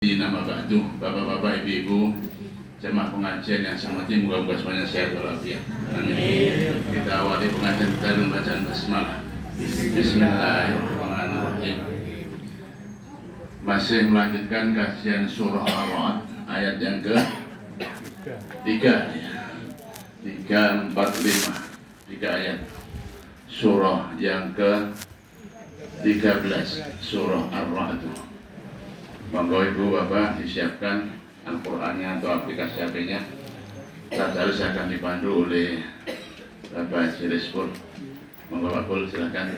Nama Ba'du, bapak-bapak, ibu-ibu, jemaah pengajian yang sangat moga-moga semuanya sehat walafiat. Amin. Kita awali pengajian kita dengan bacaan basmalah. Bismillahirrahmanirrahim. Masih melanjutkan kajian surah Ar-Ra'd ayat yang ke-3 ya. 3, 4, 5 3 ayat surah yang ke-13 surah Ar-Ra'd. Monggo ibu bapak disiapkan Al-Qur'annya atau aplikasi HP-nya. Tadarus akan dipandu oleh Bapak Jiris Pur. Monggo Pak Pul silakan.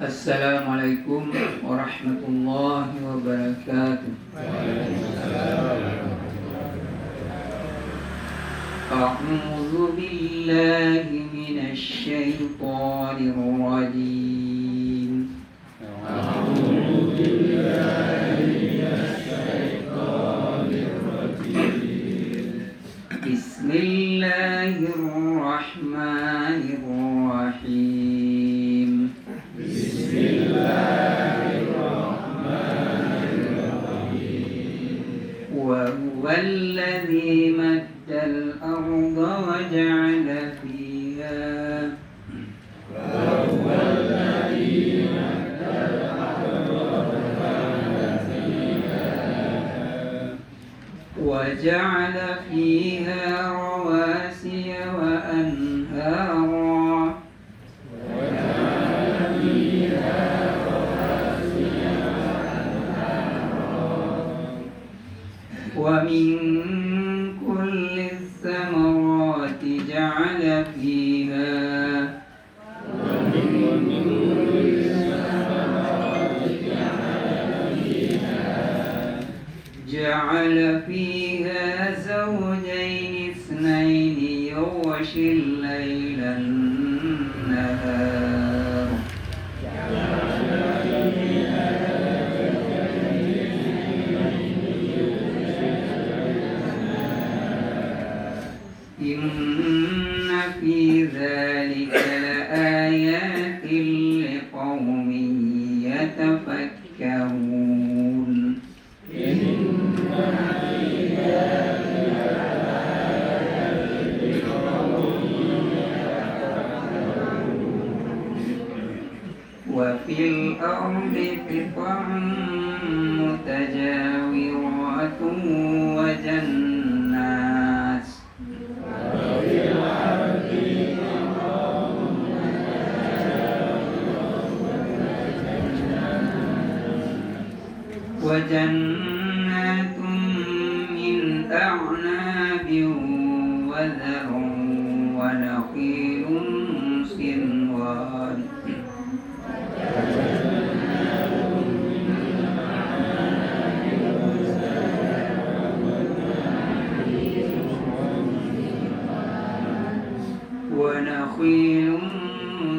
Assalamualaikum warahmatullahi wabarakatuh. A'udzu billahi minasy syaithanir rajim. Bismillahirrahmanirrahim. Wa huwal ladzi maddal arda wa ja'ala fiha وجعل فيها رواسي وأنهارا ومن كل الثمرات جعل فيها زوجين اثنين يغشي الليل النهار إن في ذلك لآيات لقوم يتفكرون. وفي الأرض قطع متجاورات وجنات من أعناب وزرع ونخيل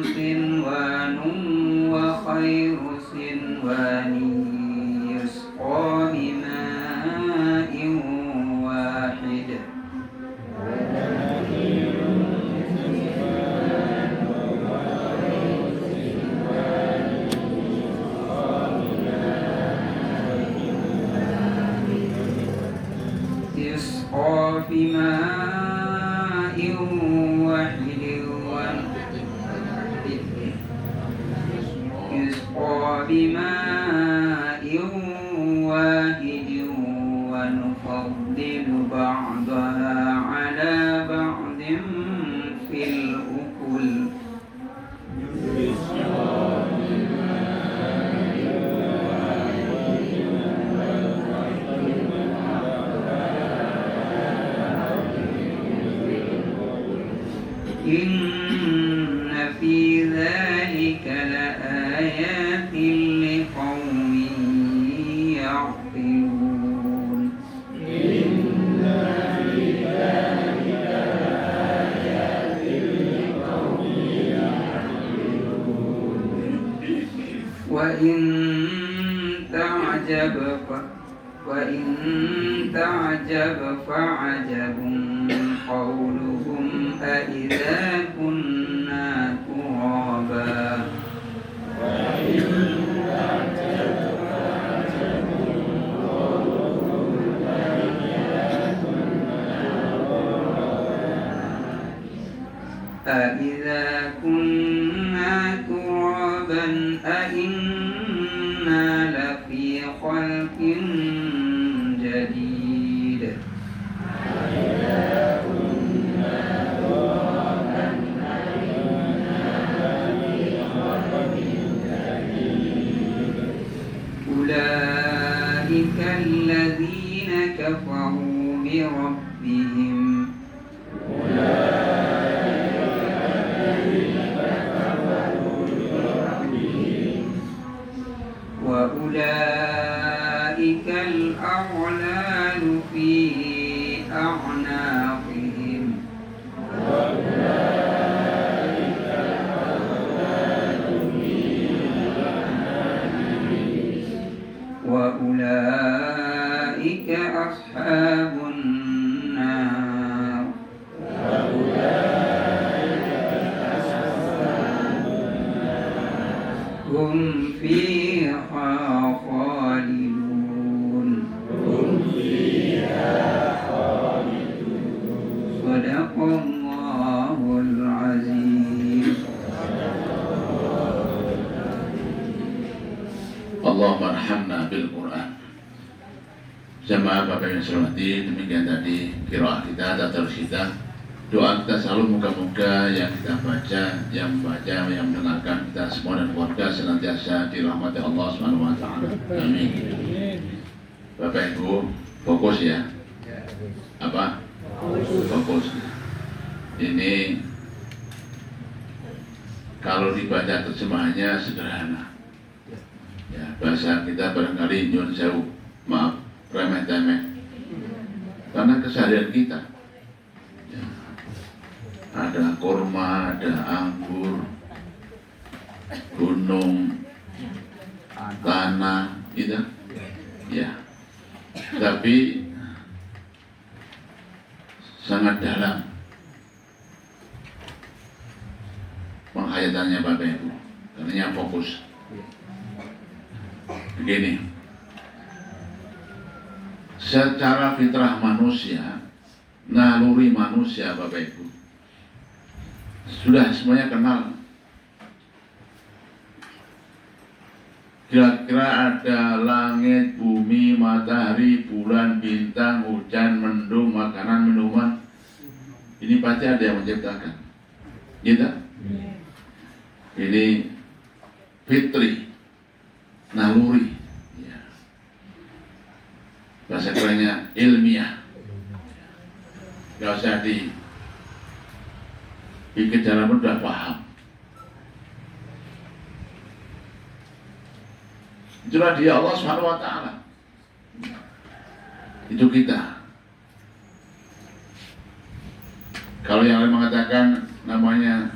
صنوان وخير صنوان يسقى بماء واحد ونفضل بعضها على بعض في الأكل إن في ذلك لآيات لقوم يعقلون. وإن تعجب فعجب قولهم أإذا كنا ترابا الذين كفروا بربهم وأولئك الأغلال في أعناقهم وأولئك أصحاب النار هم فيها خالدون صدق الله العظيم. Allahumma arhamna bil Quran. Jamaah Bapak yang saya hormati, demikian tadi qiraah kita, tadarus kita. Doa kita selalu moga-moga yang kita baca, yang mendengarkan kita semua dan keluarga senantiasa dirahmati Allah Subhanahu wa taala. Amin. Bapak Ibu, fokus ya. Apa? Fokus. Ini kalau dibaca terjemahannya sederhana. Ya, bahasa kita barangkali nyun sewu, maaf, remeh-temeh. Karena keseharian kita ya, ada kurma, ada anggur, gunung, tanah, gitu. Ya. Tapi sangat dalam penghayatannya Bapak Ibu. Karena fokus. Begini, secara fitrah manusia, naluri manusia Bapak Ibu, sudah semuanya kenal. Kira-kira ada langit, bumi, matahari, bulan, bintang, hujan, mendung, makanan, minuman. Ini pasti ada yang menciptakan. Gitu? Ini fitri, naluri, ya. Bahasa kerennya ilmiah. Gak usah pikir dalam udah paham. Itulah dia Allah Subhanahu wa taala. Itu kita. Kalau yang lain mengatakan namanya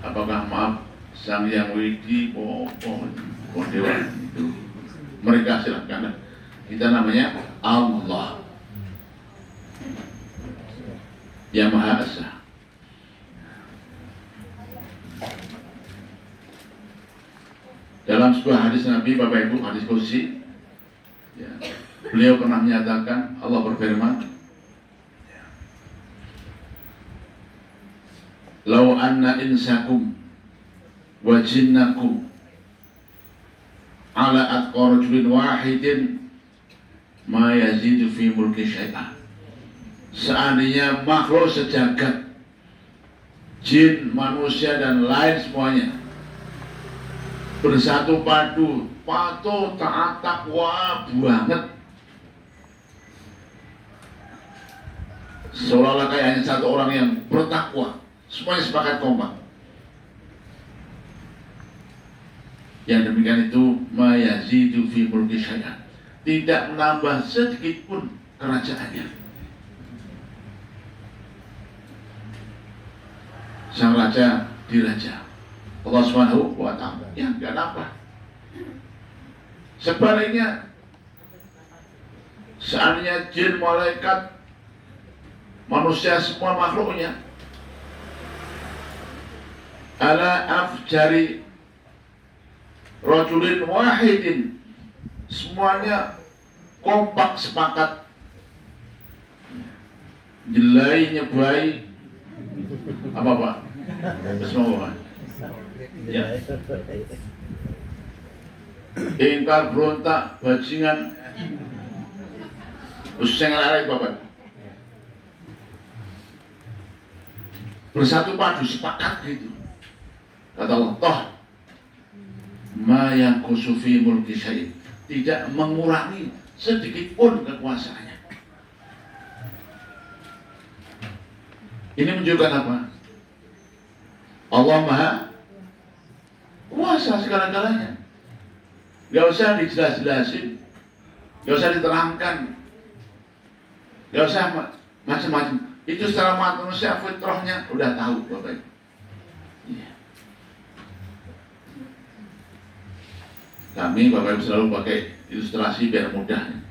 apakah maaf Sang Yang Widi, Dewa itu mereka silakan. Kita namanya Allah yang Maha Esa. Dalam sebuah hadis Nabi, Bapak Ibu, hadis qudsi, ya, beliau pernah menyatakan, Allah berfirman, "Lau anna insakum wa jinnakum ala atqa rajulin wahidin ma yazidu fi mulki syai'an." Seandainya makhluk sejagat, jin, manusia dan lain semuanya bersatu padu, patuh, taat, takwa banget, seolah-olah kayak hanya satu orang yang bertakwa, semuanya sepakat kompak. Yang demikian itu mayazidu fi mulki syai'an, tidak menambah sedikit pun kerajaannya. Sang raja diraja Allah Subhanahu wa taala, ya enggak nambah. Sebaliknya, seandainya jin, malaikat, manusia, semua makhluknya ala afjari rajulin wahidin, semuanya kompak sepakat jelai nyebai apa Pak? Semua ya. Ingkar, berontak, bajingan, usengan arek Bapak. Bersatu padu sepakat gitu. Kata Allah, toh ma yang kusufi mulki syait, tidak mengurangi sedikit pun kekuasaannya. Ini menunjukkan apa? Allah Maha Kuasa segala-galanya. Gak usah dijelas-jelasin, gak usah diterangkan, gak usah macam-macam. Itu secara manusia fitrahnya udah tahu Bapak. Iya. Kami Bapak Ibu selalu pakai ilustrasi biar mudah.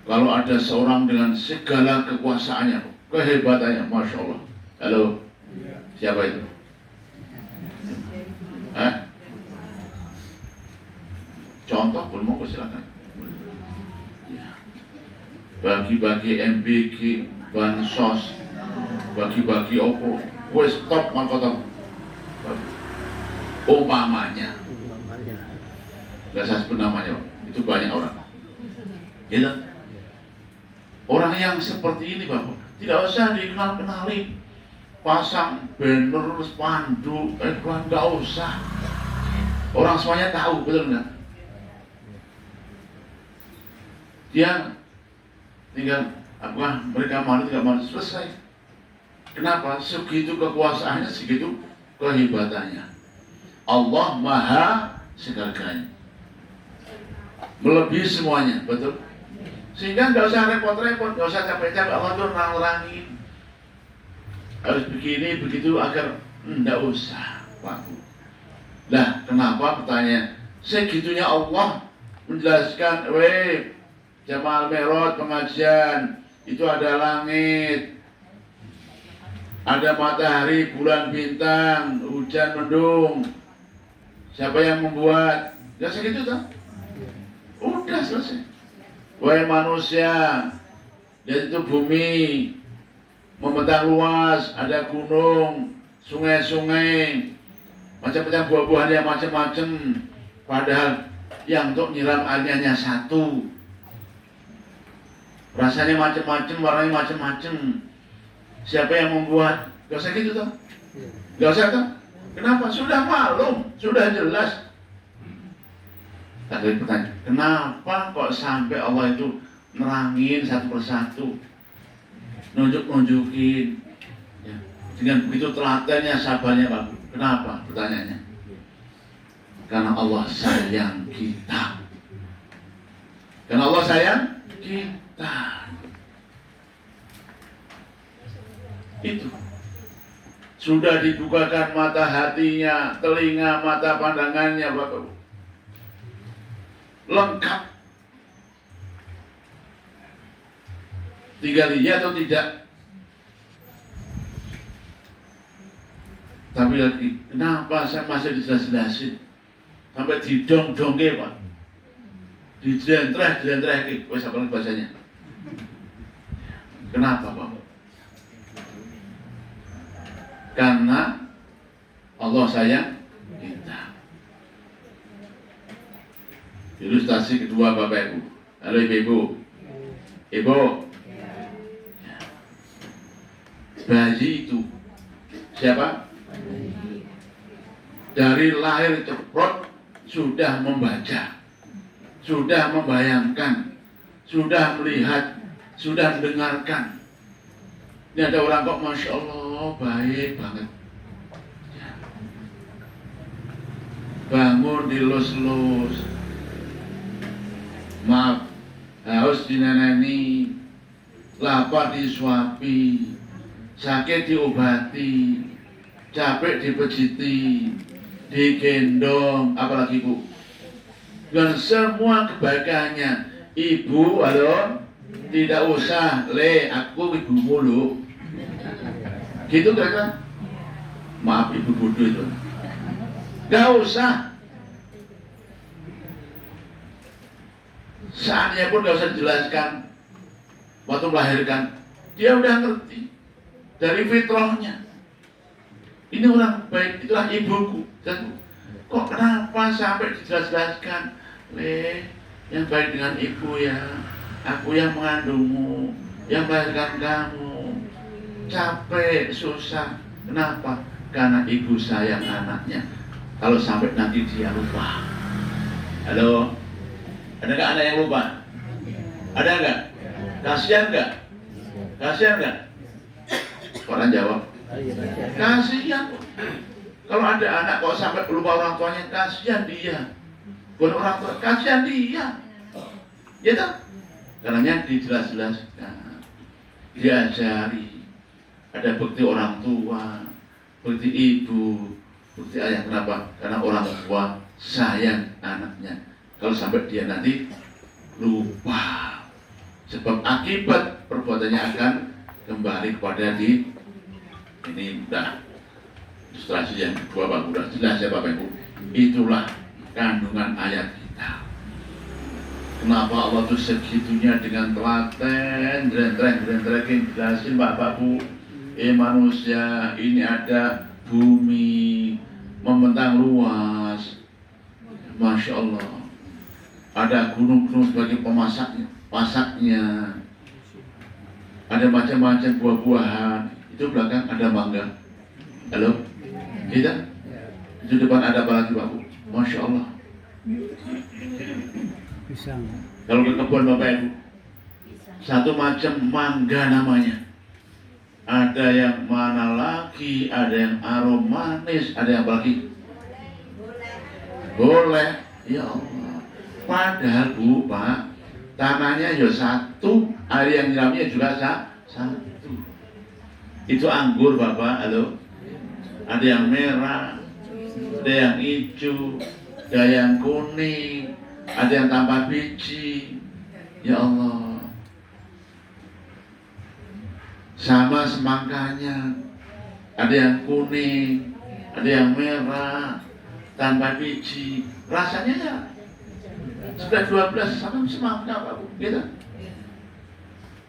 Kalau ada seorang dengan segala kekuasaannya, kehebatannya, Masya Allah. Halo, siapa itu? Contoh pun mau silakan. Ya. Bagi-bagi MBG, bansos, bagi-bagi opo, wes stop mangkotong. Umpamanya, nggak saya sebut namanya, itu banyak orang. Gitu. Orang yang seperti ini Bapak, tidak usah dikenal-kenalin, pasang banner, spanduk, iklan, nggak usah. Orang semuanya tahu, betul nggak? Dia tinggal mereka malu tidak malu, selesai. Kenapa? Segitu kekuasaannya, segitu kehebatannya. Allah Maha segala-galanya, melebihi semuanya, betul? Sehingga nggak usah repot-repot, nggak usah capek-capek. Allah tuh nerangin harus begini begitu agar nggak usah waktu. Nah, kenapa pertanyaan? Segitunya Allah menjelaskan, Jamal Merot pengajian itu ada langit, ada matahari, bulan, bintang, hujan, mendung. Siapa yang membuat? Ya segitu tuh. Udah selesai. Wahai manusia, dan itu bumi membentang luas, ada gunung, sungai-sungai, macam-macam buah-buahan yang macam-macam. Padahal yang untuk nyiram airnya hanya satu. Rasanya macam-macam, warnanya macam-macam. Siapa yang membuat? Gak usah gitu tuh. Gak usah tuh. Kenapa? Sudah maklum, sudah jelas. Tadi pertanyaan, kenapa kok sampai Allah itu nerangin satu persatu, nunjukin, ya. Dengan begitu telatennya, sabarnya Pak. Kenapa? Pertanyaannya. Karena Allah sayang kita. Karena Allah sayang kita. Itu sudah dibukakan mata hatinya, telinga, mata pandangannya, Bapak Ibu. Lengkap. Tinggal iya atau tidak. Tapi lagi, kenapa saya masih dijelas-jelasin? Sampai didong-dongke Pak. Dijentreh-jentreh, wes apa bahasanya? Kenapa Pak? Karena Allah sayang kita. Ilustrasi kedua Bapak Ibu. Halo Ibu. Ibu. Bayi itu siapa? Dari lahir ceprot sudah membaca, sudah membayangkan, sudah melihat, sudah mendengarkan. Ini ada orang kok Masya Allah baik banget. Bangun dilus-lus, maaf, haus dineneni, lapar disuapi, sakit diobati, capek dipejiti, digendong, apalagi Bu. Dan semua kebaikannya, Ibu, halo, tidak usah, aku ibu mulu. Gitu kan? Maaf ibu bodoh itu. Gak usah. Saatnya pun gak usah dijelaskan. Waktu melahirkan, dia udah ngerti dari fitrahnya. Ini orang baik, itulah ibuku. Dan kok kenapa sampai dijelas-jelaskan? Yang baik dengan ibu ya, aku yang mengandungmu, yang melahirkan kamu. Capek, susah. Kenapa? Karena ibu sayang anaknya. Kalau sampai nanti dia lupa. Halo? Ada nggak anak yang lupa? Ada nggak? Kasihan nggak? Kasihan nggak? Orang jawab, kasihan. Kalau ada anak kok sampai lupa orang tuanya, kasihan dia. Bukan orang tua, kasihan dia. Ya tak? Karena dijelas-jelaskan, diajari. Ada bukti orang tua, bukti ibu, bukti ayah. Kenapa? Karena orang tua sayang anaknya. Kalau sampai dia nanti lupa, sebab akibat perbuatannya akan kembali kepada di ini. Udah ilustrasi yang kedua Pak, udah jelas ya Bapak Ibu. Itulah kandungan ayat kita. Kenapa Allah tuh segitunya dengan telaten, jelasin Bapak Bu. Manusia ini ada bumi membentang luas, Masya Allah. Ada gunung-gunung sebagai pasaknya. Ada macam-macam buah-buahan. Itu belakang ada mangga. Halo? Kita? Itu depan ada apa lagi Pak Bu? Masya Allah. Pisang. Kalau ke kebun Bapak Ibu, satu macam mangga namanya. Ada yang mana lagi, ada yang arom manis, ada yang apa lagi? Boleh. Ya Allah. Padahal Bu, Pak, tanahnya ya satu, air yang nyiramnya juga satu. Itu anggur Bapak, halo? Ada yang merah, ada yang hijau, ada yang kuning, ada yang tanpa biji. Ya Allah. Sama semangkanya, ada yang kuning, ada yang merah, tanpa biji. Rasanya ya sudah 12 sama semangka Pak Bu, gitu.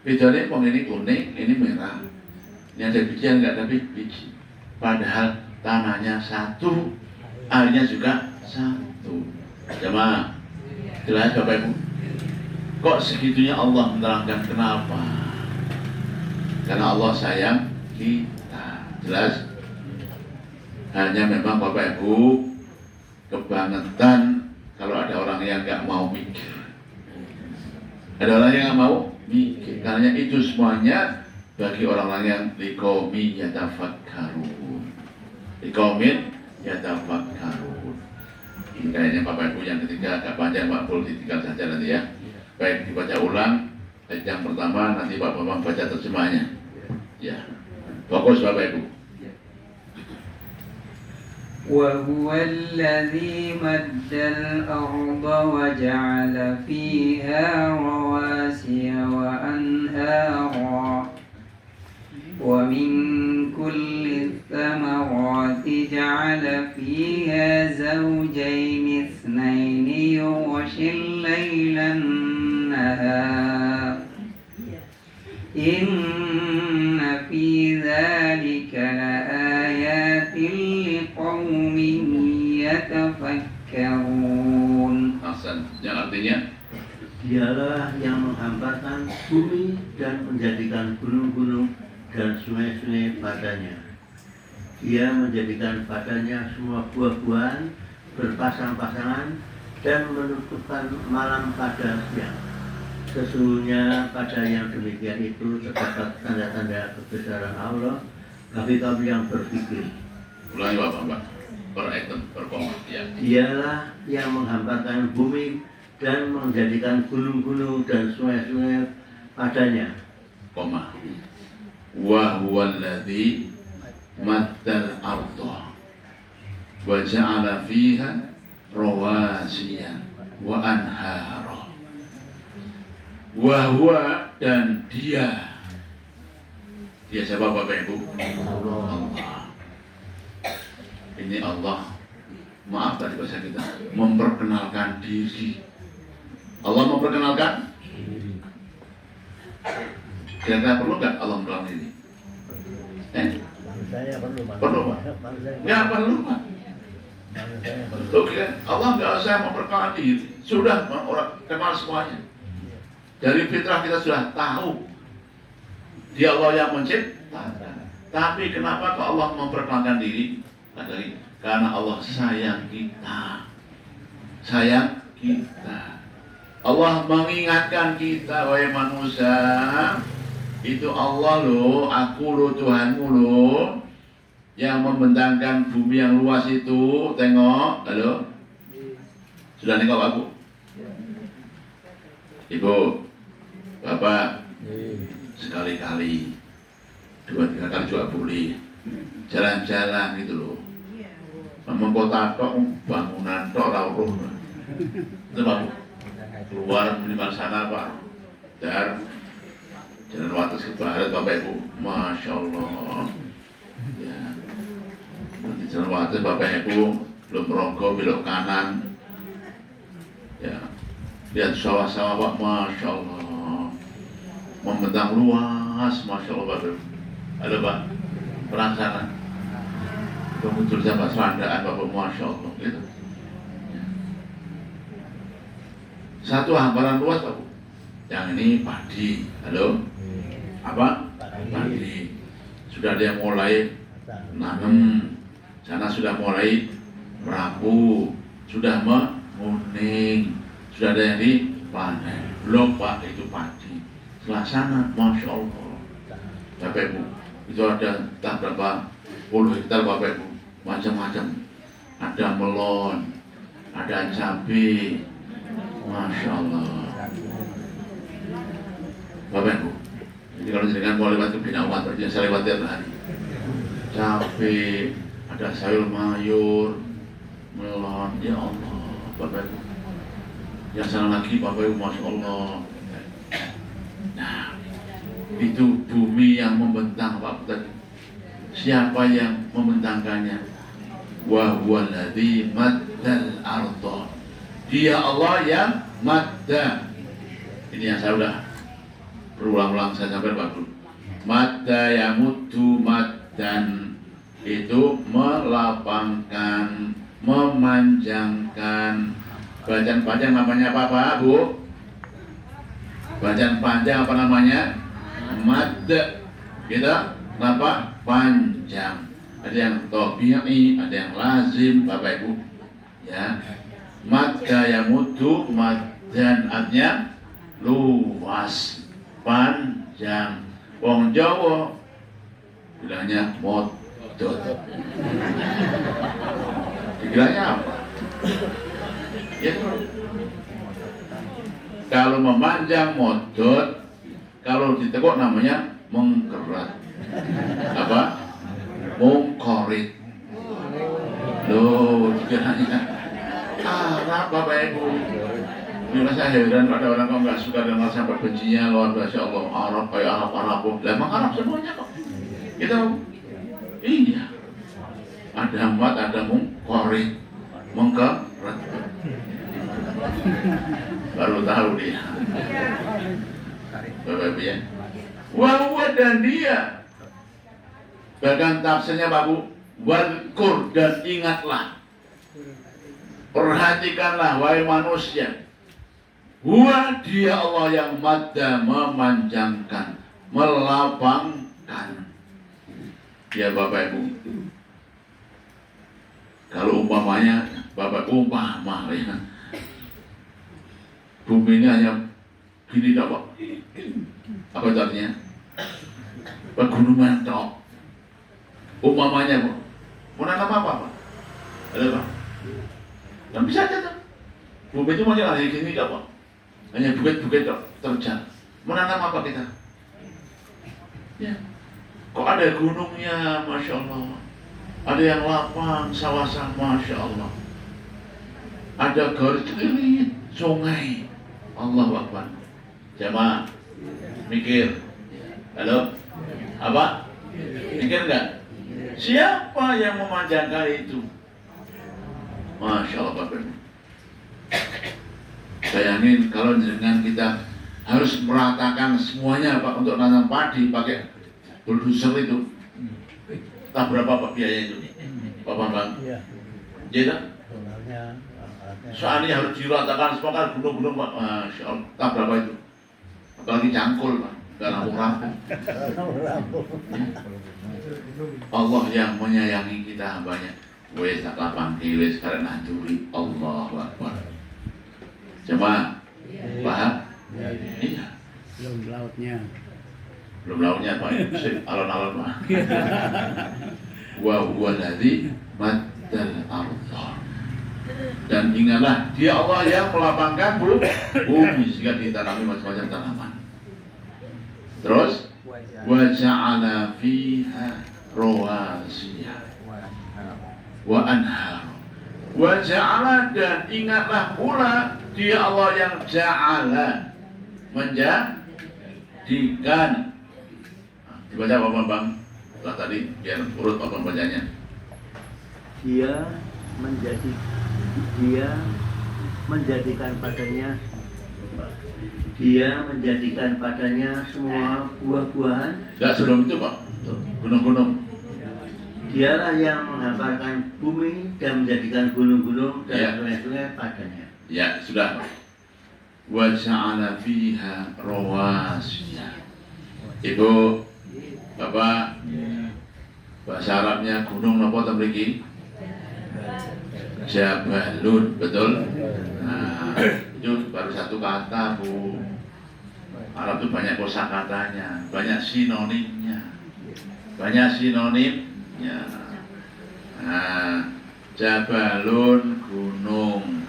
Bedanya pong ini kuning, ini merah. Ini ada biji, yang nggak ada biji. Padahal tanahnya satu, airnya juga satu. Jemaah, jelas Bapak Ibu? Kok segitunya Allah menerangkan kenapa? Karena Allah sayang kita. Jelas? Hanya memang Bapak Ibu kebangetan kalau ada orang yang nggak mau mikir. Ada orang yang nggak mau mikir. Karena itu semuanya bagi orang-orang yang liqaumin yatafakkarun. Liqaumin yatafakkarun. Ini kayaknya Bapak Ibu yang ketiga agak panjang Pak Pul, ditinggal saja nanti ya. Baik, dibaca ulang. Yang pertama nanti Pak Bambang baca terjemahnya. Ya, fokus Bapak Ibu. وهو الذي مد الأرض وجعل فيها رواسي وأنهارا ومن كل الثمرات جعل فيها زوجين اثنين يغشي الليل النهار إن في ذلك لآيات لقوم يتفكرون. Hasan, yang artinya Dialah yang menghamparkan bumi dan menjadikan gunung-gunung dan sungai-sungai padanya. Dia menjadikan padanya semua buah-buahan berpasang-pasangan dan menutupkan malam pada siang. Sesungguhnya pada yang demikian itu terdapat tanda-tanda kebesaran Allah bagi kaum yang berpikir. ulangi Bapak, per item, per koma. Ya. Dialah yang menghamparkan bumi dan menjadikan gunung-gunung dan sungai-sungai padanya. Koma. Wa huwa alladzi maddal arda wa ja'ala fiha rawasiya wa anhara. Wa huwa, dan dia siapa Bapak Ibu? Allah. Ini Allah, maaf tadi bahasa kita, memperkenalkan diri. Allah memperkenalkan. Kira-kira perlu nggak Allah memperkenalkan diri? Saya perlu, Perlu Pak? Nggak perlu Pak. Oke, Allah nggak usah memperkenalkan diri. Sudah orang kenal semuanya. Dari fitrah kita sudah tahu Dia Allah yang menciptakan. Tapi kenapa kok Allah memperkenalkan diri? Karena Allah sayang kita. Sayang kita. Allah mengingatkan kita, wahai manusia, itu Allah loh, aku loh, Tuhanmu loh, yang membentangkan bumi yang luas itu. Tengok, halo, sudah nengok aku, Ibu, Bapak, sekali-kali, 2-3 kali juga boleh, jalan-jalan gitu loh. Memang kota tok, bangunan tok, lauruh, itu Bapak. Keluar minimal sana Pak, dan Jalan Wates ke barat Bapak Ibu, Masya Allah ya. Nanti Jalan Wates Bapak Ibu belum meronggo belok kanan ya, lihat sawah-sawah Pak, Masya Allah membentang luas, Masya Allah Bapak Ibu. Ada Pak penasaran muncul sama serandaan Bapak, Masya Allah gitu. Satu hamparan luas Pak. Yang ini padi, halo, apa? Padi. Sudah ada yang mulai nanam, sana sudah mulai merapu, sudah menguning, sudah ada yang dipanen. Belum Pak, itu padi. Sebelah sana, Masya Allah, Bapak Ibu, itu ada entah berapa puluh hektar Bapak Ibu, macam-macam. Ada melon, ada cabai. Masya Allah, Bapak Ibu. Jadi kalau jenengan mau lewat ke Bina Umat, berarti saya lewat tiap hari. Cabai, ada sayur mayur, melon, ya Allah, Bapak Ibu. Yang sana lagi Bapak Ibu, Masya Allah. Nah, itu bumi yang membentang Pak tadi. Siapa yang membentangkannya? Wa huwa alladzi maddal ardha. Dia Allah yang madda. Ini yang saya udah berulang-ulang saya sampai Pak. Madda yamuddu maddan, itu melapangkan, memanjangkan. Bacaan panjang namanya apa Pak Bu? Bacaan panjang apa namanya? Madda. Gitu? Kenapa? Panjang. Ada yang tabi'i, ada yang lazim Bapak Ibu. Ya. Madda yamuddu maddan, artinya luas, panjang. Wong Jawa bilangnya modot. Dibilangnya apa? Ya, kalau memanjang modot, kalau ditekuk namanya mengkerat. Apa? Mungkorit. Loh, dikiranya Arab Bapak Ibu. Ini saya heran pada orang kok nggak suka dengan sampai bencinya luar biasa. Allah, Arab kayak Arab. Lah emang Arab semuanya kok. Gitu. Iya. Ada mat, ada mungkorit, mengkerat. Baru tahu dia. Bapak Ibu ya. Wahuwa, dan dia. Bahkan tafsirnya Pak Bu, wadkur, dan ingatlah. Perhatikanlah wahai manusia, huwa, dia Allah yang madda, memanjangkan, melapangkan. Ya Bapak Ibu, kalau umpamanya Bapak umpama ya, bumi ini hanya gini tak Pak? Apa artinya? Pegunungan tok. Umpamanya Pak, mau nanam apa Pak? Ada Pak? Dan bisa aja tuh. Bumi itu hanya gini tak Pak? Hanya bukit-bukit terjal. Menanam apa kita? Ya. Kok ada gunungnya, Masya Allah. Ada yang lapang, sawah-sawah, Masya Allah. Ada garis keliling, sungai. Allah Akbar. Jamaah, mikir. Halo? Apa? Mikir enggak? Siapa yang memanjangkan itu? Masya Allah Bapak Ibu. Bayangin kalau dengan kita harus meratakan semuanya Pak untuk nanam padi pakai bulldozer itu. Tak berapa Pak biaya itu? Pak Bambang? Iya. Iya. Soalnya harus diratakan semua kan gunung-gunung Pak. Masya Allah. Tak berapa itu? Apalagi cangkul Pak. Gak rampung-rampung. Allah yang menyayangi kita hambanya. Wes tak lapang wes karena nanturi. Allahu Akbar. Jemaah, Paham? Iya. Belum lautnya. Belum lautnya Pak, alon-alon Pak. Wa huwa alladzi maddal ardh. Dan ingatlah dia Allah yang melapangkan bumi sehingga ditanami macam-macam tanaman. Terus wa ja'ala fiha rawasiya wa anhar. Wa ja'ala, dan ingatlah pula dia Allah yang ja'ala, menjadikan. Dibaca apa Bang? Setelah tadi biar urut apa bacanya. Dia menjadikan padanya semua buah-buahan. Tidak sebelum itu Pak, gunung-gunung. Dialah yang menghamparkan bumi dan menjadikan gunung-gunung Ya. dan sungai-sungai padanya. Ya sudah. Wa ja'ala fiha rawasiya. Ibu, Bapak, bahasa Arabnya gunung apa tak memiliki? Jabalun, betul? Nah, itu baru satu kata Bu. Arab itu banyak kosakatanya, banyak sinonimnya, Nah, Jabalun gunung,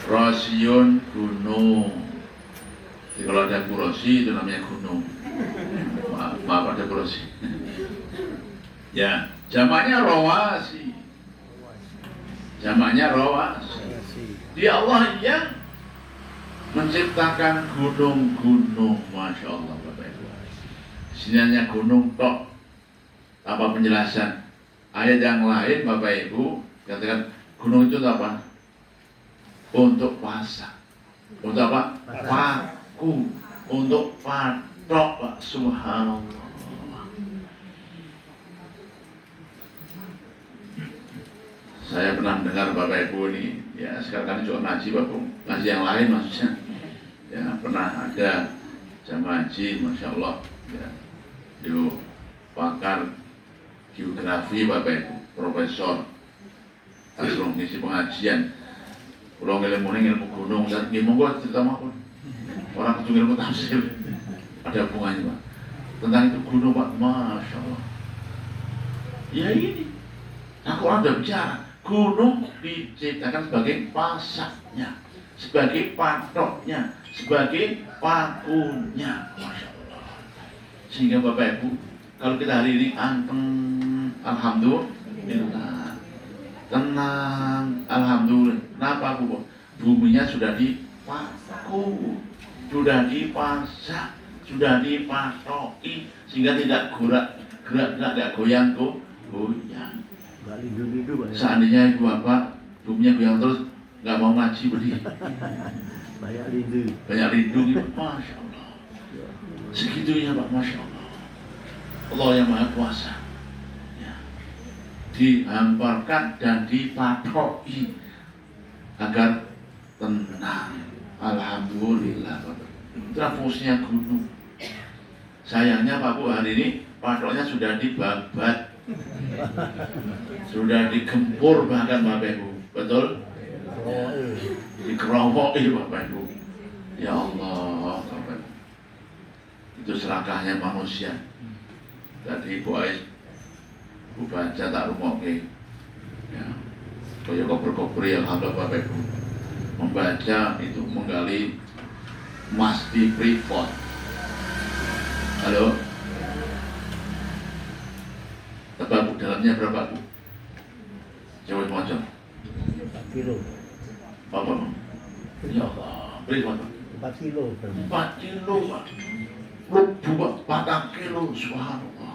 Rosyun gunung. Jadi kalau ada kurosi itu namanya gunung. Maaf ada kurosi. Ya, jamaknya rawasi. Dia Allah yang menciptakan gunung-gunung, masya Allah Bapak Ibu. Sini hanya gunung tok, tanpa penjelasan. Ayat yang lain Bapak Ibu katakan gunung itu apa? Untuk pasak. Untuk apa? Paku. Untuk patok, Pak. Subhanallah. Saya pernah mendengar Bapak Ibu ini, ya sekarang kan juga ngaji Bapak, ngaji yang lain maksudnya. Ya pernah ada jamaah haji, masya Allah, ya, di pakar geografi Bapak Ibu, profesor, langsung ngisi pengajian. Kalau ilmu gunung, dan monggo cerita maupun orang itu ilmu tafsir, ada hubungannya Pak. Tentang itu gunung Pak, masya Allah. Ya ini, aku orang udah bicara. Gunung diciptakan sebagai pasaknya, sebagai patoknya, sebagai pakunya, masya Allah. Sehingga Bapak Ibu, kalau kita hari ini anteng, alhamdulillah, tenang, alhamdulillah. Kenapa Bu? Buminya sudah dipaku, sudah dipasak, sudah dipatoki, sehingga tidak gerak, tidak goyang. Seandainya Ibu Bapak buminya goyang terus, nggak mau ngaji berdiri. Banyak lindu. Gitu. Masya Allah. Segitunya Pak, masya Allah. Allah yang Maha Kuasa. Ya. Dihamparkan dan dipatoki agar tenang. Alhamdulillah Bapak. Itulah fungsinya gunung. Sayangnya Pak Bu, hari ini patoknya sudah dibabat, sudah digempur bahkan Bapak Ibu, betul? Dikerowoki Bapak Ibu. Ya Allah, Bapak Ibu. Itu serakahnya manusia. Tadi Ibu Ais, Bu baca tak rumoke. Ya, kaya koper-koper alhamdulillah Bapak Ibu. Membaca itu menggali emas di Freeport. Halo? Tebak Bu, dalamnya berapa Bu? Coba macam 4 kilo. apa Bu? Ya Allah, Freeport 4 kilo. 4 kilo Pak. Lubu Pak, 4 kilo, subhanallah.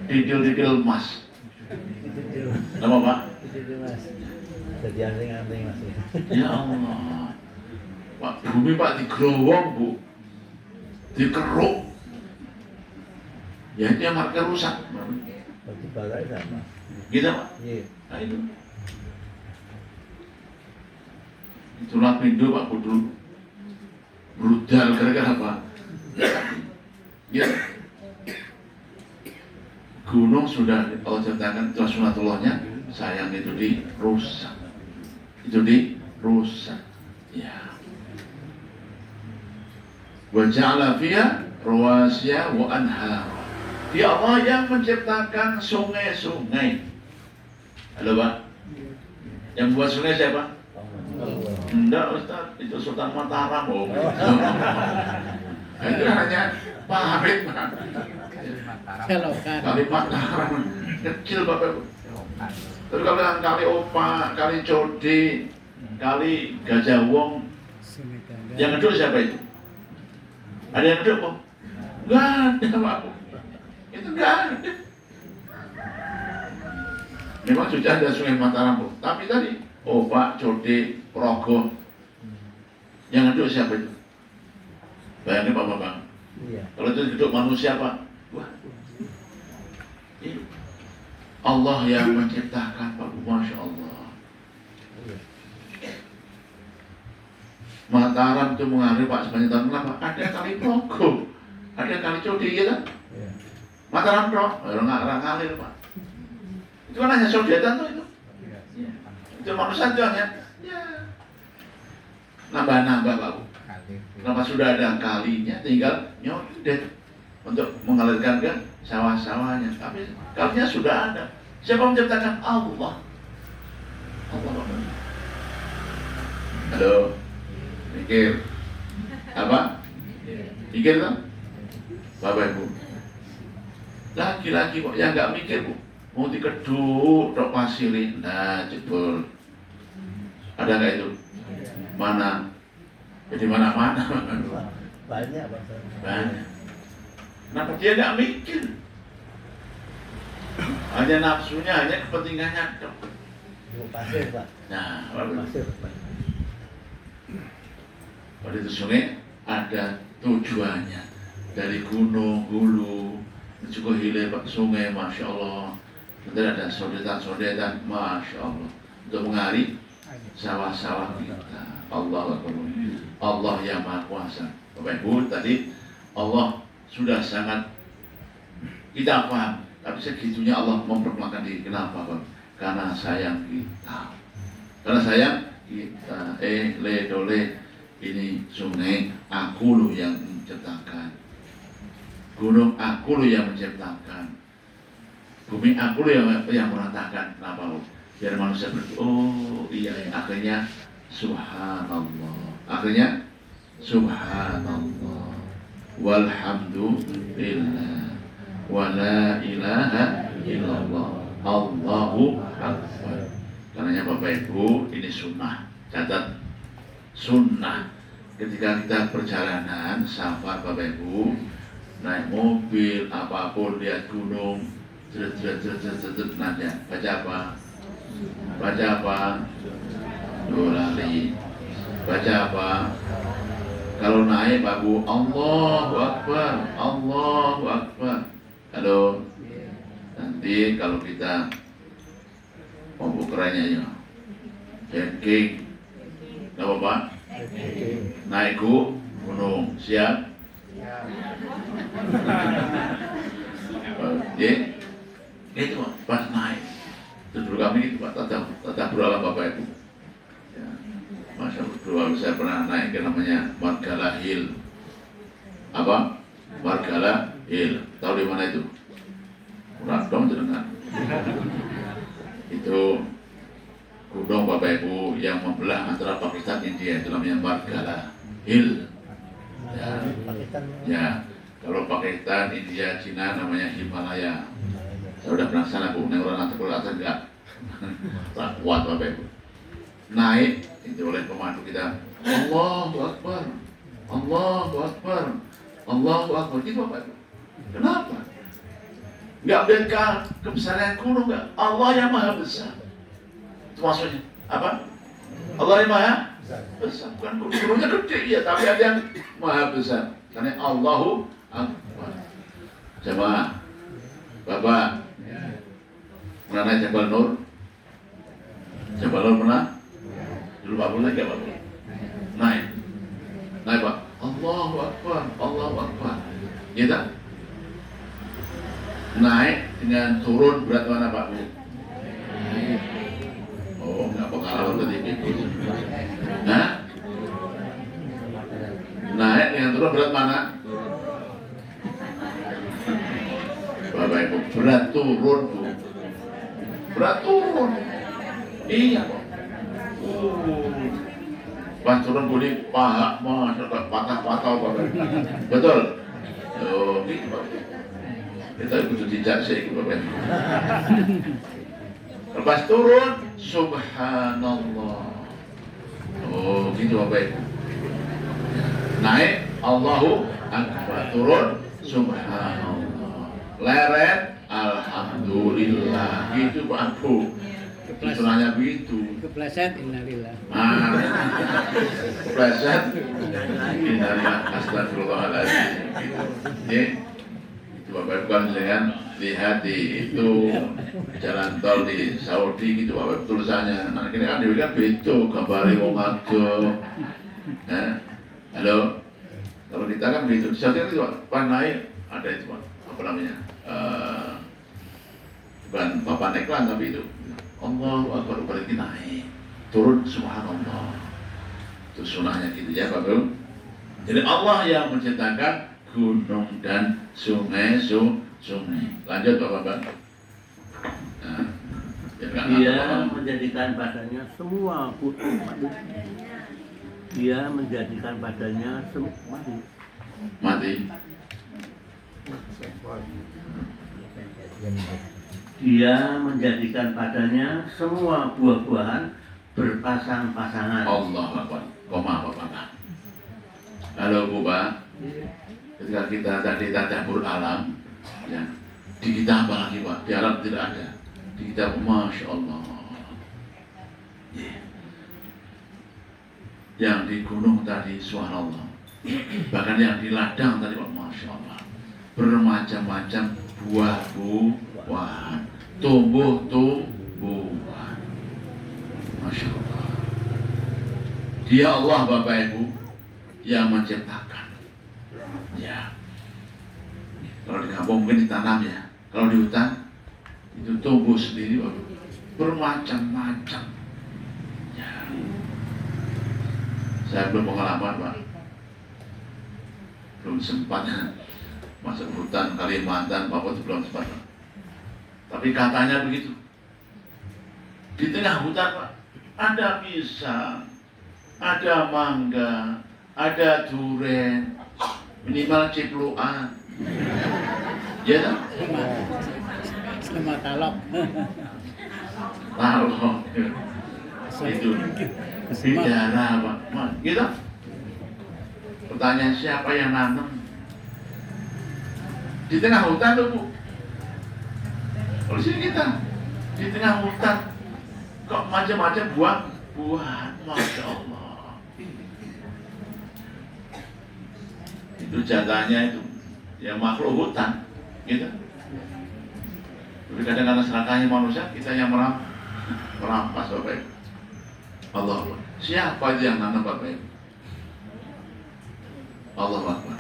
Detail emas. Nama Pak? Itu Mas. Jadi anting-anting Mas. Ya Allah. Pak, bumi Pak digerowong Bu. Dikeruk. Ya itu yang marker rusak. Bagi balai sama. Gitu Pak? Iya. Nah itu. Itulah pintu Pak Kudu. Brutal gara-gara apa? Ya. Gunung sudah Allah ciptakan, itu sunatullahnya, sayang itu dirusak. Itu rusak. Ya. Wa ja'ala fiha rawasiya wa anhar. Dia Allah yang menciptakan sungai-sungai. Halo Pak? Yang buat sungai siapa? Enggak Ustaz, itu Sultan Mataram. Oh, itu hanya Pak Hamid Pak. Kali Mataram kecil Bapak Ibu. Tapi kalau yang kali Opa, kali Codi, kali Gajah Wong, yang kedua siapa itu? Ada yang kedua Pak? Enggak ada Pak. Itu enggak ada. Memang sudah ada Sungai Mataram Bu. Tapi tadi Opa, Codi, Progo, yang kedua siapa itu? Bayangin Pak Bambang. Iya. Kalau itu hidup manusia Pak, wah, ini Allah yang menciptakan Pak, Masya Allah. Mataram itu mengalir Pak sepanjang tahun. Kenapa? Ada kali Progo, ada kali Codi, ya kan? Iya. Mataram Progo, orang ngalir Pak. Itu kan hanya sodetan tuh itu. Itu manusia itu hanya, ya, nambah-nambah Pak Bu. Kenapa sudah ada kalinya, tinggal nyondet untuk mengalirkan ke sawah-sawahnya. Tapi kalinya sudah ada. Siapa menciptakan? Allah. Allah. Halo, mikir apa? Mikir kan? Bapak Ibu. Laki-laki kok yang nggak mikir Bu, mau dikeduk, dok pasirin, nah jebol. Ada nggak itu? Mana? Jadi mana-mana. Banyak Pak. Banyak. Kenapa dia nggak mikir? Hanya nafsunya, hanya kepentingannya. Pasir Pak. Nah, lalu Pasir Pak. pada itu sungai ada tujuannya. Dari gunung, hulu, juga hilir sungai, Masya Allah. Nanti ada sodetan-sodetan, Masya Allah. Untuk mengalir sawah-sawah kita. Allah Akbar. Allah yang Maha Kuasa. Bapak Ibu, tadi Allah sudah sangat kita paham. Tapi segitunya Allah memperkenalkan diri. Kenapa Pak? Karena sayang kita. Karena sayang kita. Le dole, ini sungai aku lu yang menciptakan. Gunung aku lu yang menciptakan. Bumi aku lu yang meratakan. Kenapa lu? Biar manusia berpikir, oh iya, akhirnya subhanallah. Akhirnya subhanallah. Walhamdulillah. Wa la ilaha illallah. Allahu Akbar. Karenanya Bapak Ibu, ini sunnah. Catat, sunnah. Ketika kita perjalanan, safar Bapak Ibu, naik mobil, apapun, lihat gunung, nanya, baca apa? Baca apa? Lali. Baca apa? Kalau naik Pak Bu, Allahu Akbar, Allahu Akbar. Halo. Nanti kalau kita mau bukeranya ya, hiking, nggak apa-apa. Naik gunung, siap? Oke, itu pas naik. Dulu kami itu Pak, tata beralam Bapak Ibu. Ya, Masya Allah, dulu saya pernah naik ke namanya Margala Hill. Apa? Margala Hill. Tahu di mana itu? Murah dong jenengan. Itu gunung Bapak Ibu yang membelah antara Pakistan dan India, itu namanya Margala Hill. Ya, kalau Pakistan, India, Cina namanya Himalaya. Saya udah pernah sana Bu, naik orang atas enggak? Kuat Bapak Ibu. Naik itu oleh pemandu kita. Allahu Akbar, Allahu Akbar, Allahu Akbar. Itu Bapak Ibu. Kenapa? Enggak beda kebesaran gunung enggak? Allah yang Maha Besar. Itu maksudnya apa? Allah yang Maha Besar. Bukan gunungnya gede ya, tapi ada yang Maha Besar. Karena Allahu Akbar. Jemaah, Bapak pernah naik Jabal Nur? Jabal Nur pernah? Dulu Pak boleh nggak Pak? Naik Pak. Allahu Akbar, Allahu Akbar. Gitu. Naik dengan turun berat mana Pak Bu? Oh, nggak pengalaman tadi itu. Surah berat mana? Bapak Ibu, berat turun Bu. Berat turun. Iya kok. Pas turun boleh paha, patah-patah Bapak Ibu. Betul? Oh, gitu Bapak Ibu. Kita ikut dijak sih Bapak Ibu. Lepas turun, subhanallah. Oh, gitu Bapak Ibu. Naik, Allahu Akbar. Turun, subhanallah. Leret, alhamdulillah. Gitu Pak Bu. Istilahnya begitu. Kepleset innalillah. Kepleset innalillah. Astagfirullahaladzim. Ini itu Bapak Ibu kan dengan lihat di itu jalan tol di Saudi gitu Bapak Ibu tulisannya. Nah ini kan dia kan betul gambarnya wong ageng. Halo. Kalau kita kan begitu. Di Saudi itu Pak naik ada itu Pak. Apa namanya? Bukan papan iklan tapi itu. Allahu Akbar berarti naik. Turun subhanallah. Itu sunahnya gitu ya Bapak Ibu. Jadi Allah yang menciptakan gunung dan sungai. Lanjut Bapak. Nah, Dia menjadikan padanya semua Dia menjadikan padanya semua mati. Dia menjadikan padanya semua buah-buahan berpasang-pasangan. Allah Akbar. Koma Bapak. Halo Bu Pak. Ketika kita tadi tadabbur alam, ya, di kita apa lagi Pak? Di alam tidak ada. Di kita Masya Allah. Yeah. Yang di gunung tadi subhanallah. Bahkan yang di ladang tadi Pak Masya Allah. Bermacam-macam buah-buahan, tumbuh-tumbuhan. Masya Allah. Dia Allah Bapak Ibu yang menciptakan. Ya. Kalau di kampung mungkin ditanam ya. Kalau di hutan itu tumbuh sendiri Bapak. Bermacam-macam. Ya. Saya belum pengalaman Pak. Belum sempat masuk hutan Kalimantan, Papua itu belum sempat Pak. Tapi katanya begitu. Di tengah hutan Pak, ada pisang, ada mangga, ada durian, minimal cipluan. Ya kan? Sama talok. Talok. Itu bidara Pak. Gitu. Pertanyaan siapa yang nanam? Di tengah hutan tuh Bu. Kalau sini kita di tengah hutan kok macam-macam buah-buahan, Masya Allah. Itu jatahnya itu ya makhluk hutan, gitu. Tapi kadang-kadang serakahnya manusia, kita yang merampas Bapak Ibu. Allah Akbar. Siapa itu yang nanam Bapak Ibu? Allah Akbar.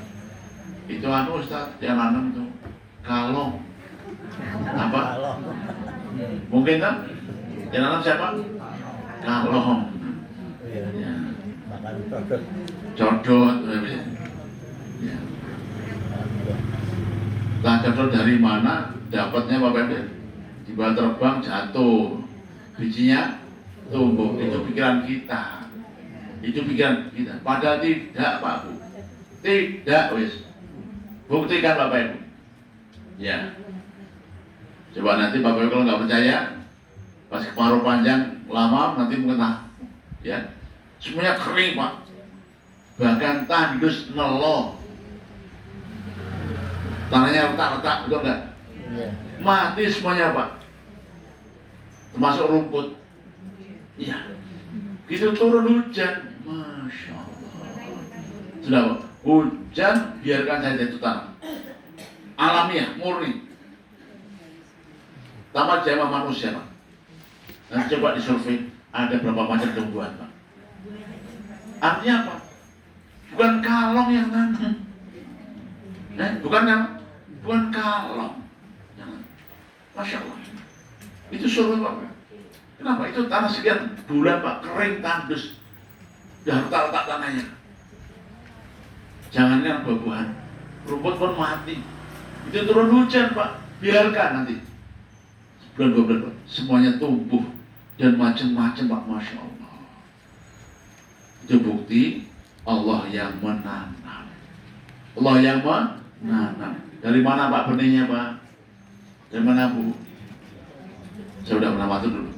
Itu Ustaz yang nanam itu kalong. Apa? Mungkin kan? Yang nanam siapa? Kalong. Ya. Makan codot. Codot. Ya. Lah codot dari mana? Dapatnya Bapak Ibu? Tiba terbang jatuh. Bijinya tumbuh. Itu pikiran kita. Itu pikiran kita. Padahal tidak Pak Bu. Tidak wis. Buktikan Bapak Ibu. Ya. Coba nanti Bapak Ibu kalau nggak percaya, pas kemarau panjang lama nanti mengenah, ya. Semuanya kering Pak. Bahkan tandus nelo. Tanahnya retak-retak, betul nggak? Iya. Mati semuanya Pak. Termasuk rumput. Iya. Gitu turun hujan. Masya Allah. Sudah Pak. Hujan biarkan saja itu tanah alamiah, murni tanpa jama manusia Pak. Nanti coba disurvei ada berapa macam tumbuhan Pak. Artinya apa? Bukan kalong yang nanam, bukan kalong. Masya Allah. Itu suruh Pak. Kenapa? Itu tanah sekian bulan Pak, kering tandus, udah retak-retak tanahnya. Jangankan buah-buahan, rumput pun mati. Itu turun hujan Pak, biarkan nanti. Bulan 2 bulan Pak, semuanya tumbuh dan macam-macam Pak, Masya Allah. Itu bukti Allah yang menanam. Allah yang menanam. Dari mana Pak benihnya Pak? Dari mana Bu? Saya udah pernah waktu dulu.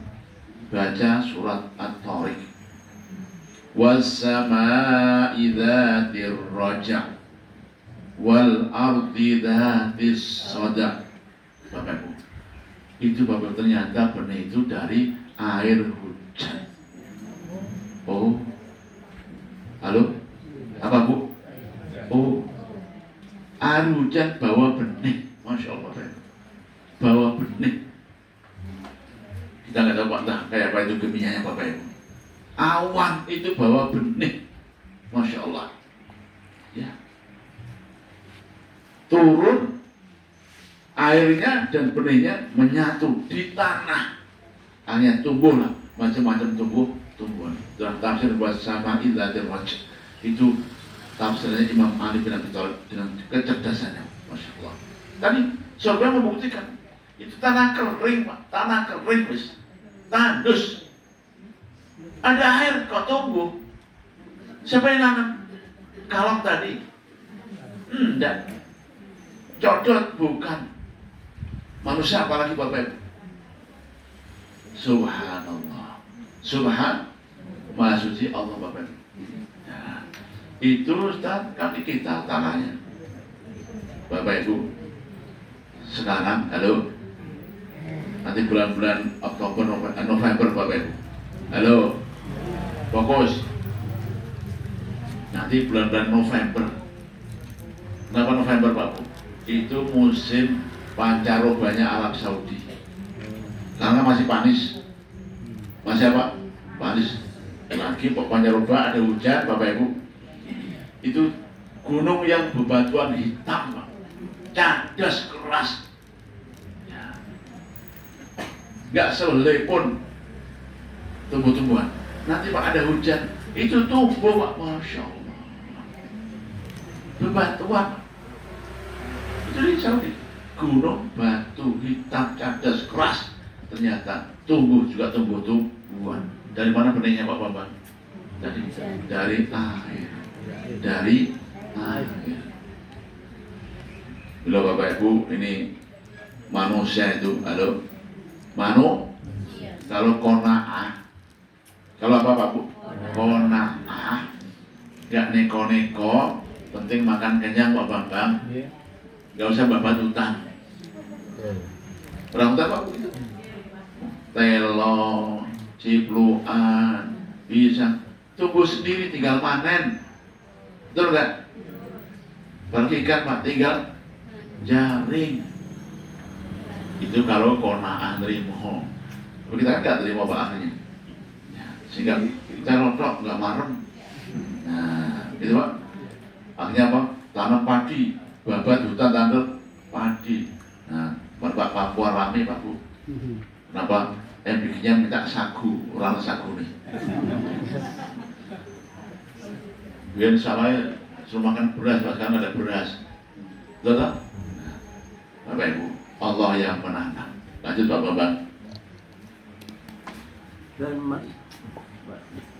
Baca surat At-Tariq. Was-sama'i dzatir raja' wal ardi dzatis sada'. Bapak Ibu, itu Bapak ternyata benih itu dari air hujan. Oh, halo, apa Bu? Oh, air hujan bawa benih, Masya Allah Bapak Ibu. Bawa benih. Kita nggak tahu Pak, entah kayak apa itu kemiahannya Bapak Ibu. Awan itu bawa benih, Masya Allah. Ya, turun airnya dan benihnya menyatu di tanah. Hanya tumbuhlah macam-macam tumbuhan. Dalam tafsir bersama Idzatil Wajh itu tafsirnya Imam Ali bin Abi Thalib dengan kecerdasannya, Masya Allah. Tadi surga membuktikan itu tanah kering Pak, tanah kering wis, tandus. Ada air kok tumbuh. Siapa yang nanam? Kalong tadi? Enggak. Codot bukan. Manusia apalagi Bapak Ibu? Subhanallah. Maha suci Allah Bapak Ibu. Ya. Itu Ustaz, kami kita tanahnya. Bapak Ibu, sekarang, halo, nanti bulan-bulan Oktober, November Bapak Ibu. Halo, fokus. Nanti bulan-bulan November. Kenapa November Pak Bu? Itu musim pancarobanya Arab Saudi. Karena masih panis. Masih apa? Panis. Lagi pancaroba ada hujan Bapak Ibu. Itu gunung yang bebatuan hitam Pak. Cadas keras. Ya. Gak selai pun tumbuh-tumbuhan. Nanti Pak ada hujan, itu tumbuh Pak, Masya Allah. Bebatuan. Itu di Saudi. Gunung batu hitam cadas keras. Ternyata tumbuh juga tumbuh-tumbuhan. Dari mana benihnya Pak Bambang? Dari air. Dari air. Bila Bapak Ibu ini manusia itu, halo, kalau kona'ah, kalau apa Pak Bu? Kona'ah, gak neko-neko, penting makan kenyang Pak Bambang. Gak usah babat utang. Orang utang Pak Bu itu telo, cipluan, bisa tumbuh sendiri, tinggal panen. Betul gak? Bagi ikan Pak, tinggal jaring. Itu kalau kona'ah nerimo. Tapi kita kan gak terima Pak akhirnya. Sehingga kita rotok, nggak marem. Nah, itu Pak. Akhirnya apa? Tanam padi, babat hutan tanam padi. Nah, Pak Papua rame Pak Bu. Kenapa? Yang bikinnya minta sagu, orang sagu nih. Biar saya suruh makan beras, sekarang ada beras. Betul tak? Nah, Bapak Ibu, Allah yang menanam. Lanjut Pak Bambang. Dan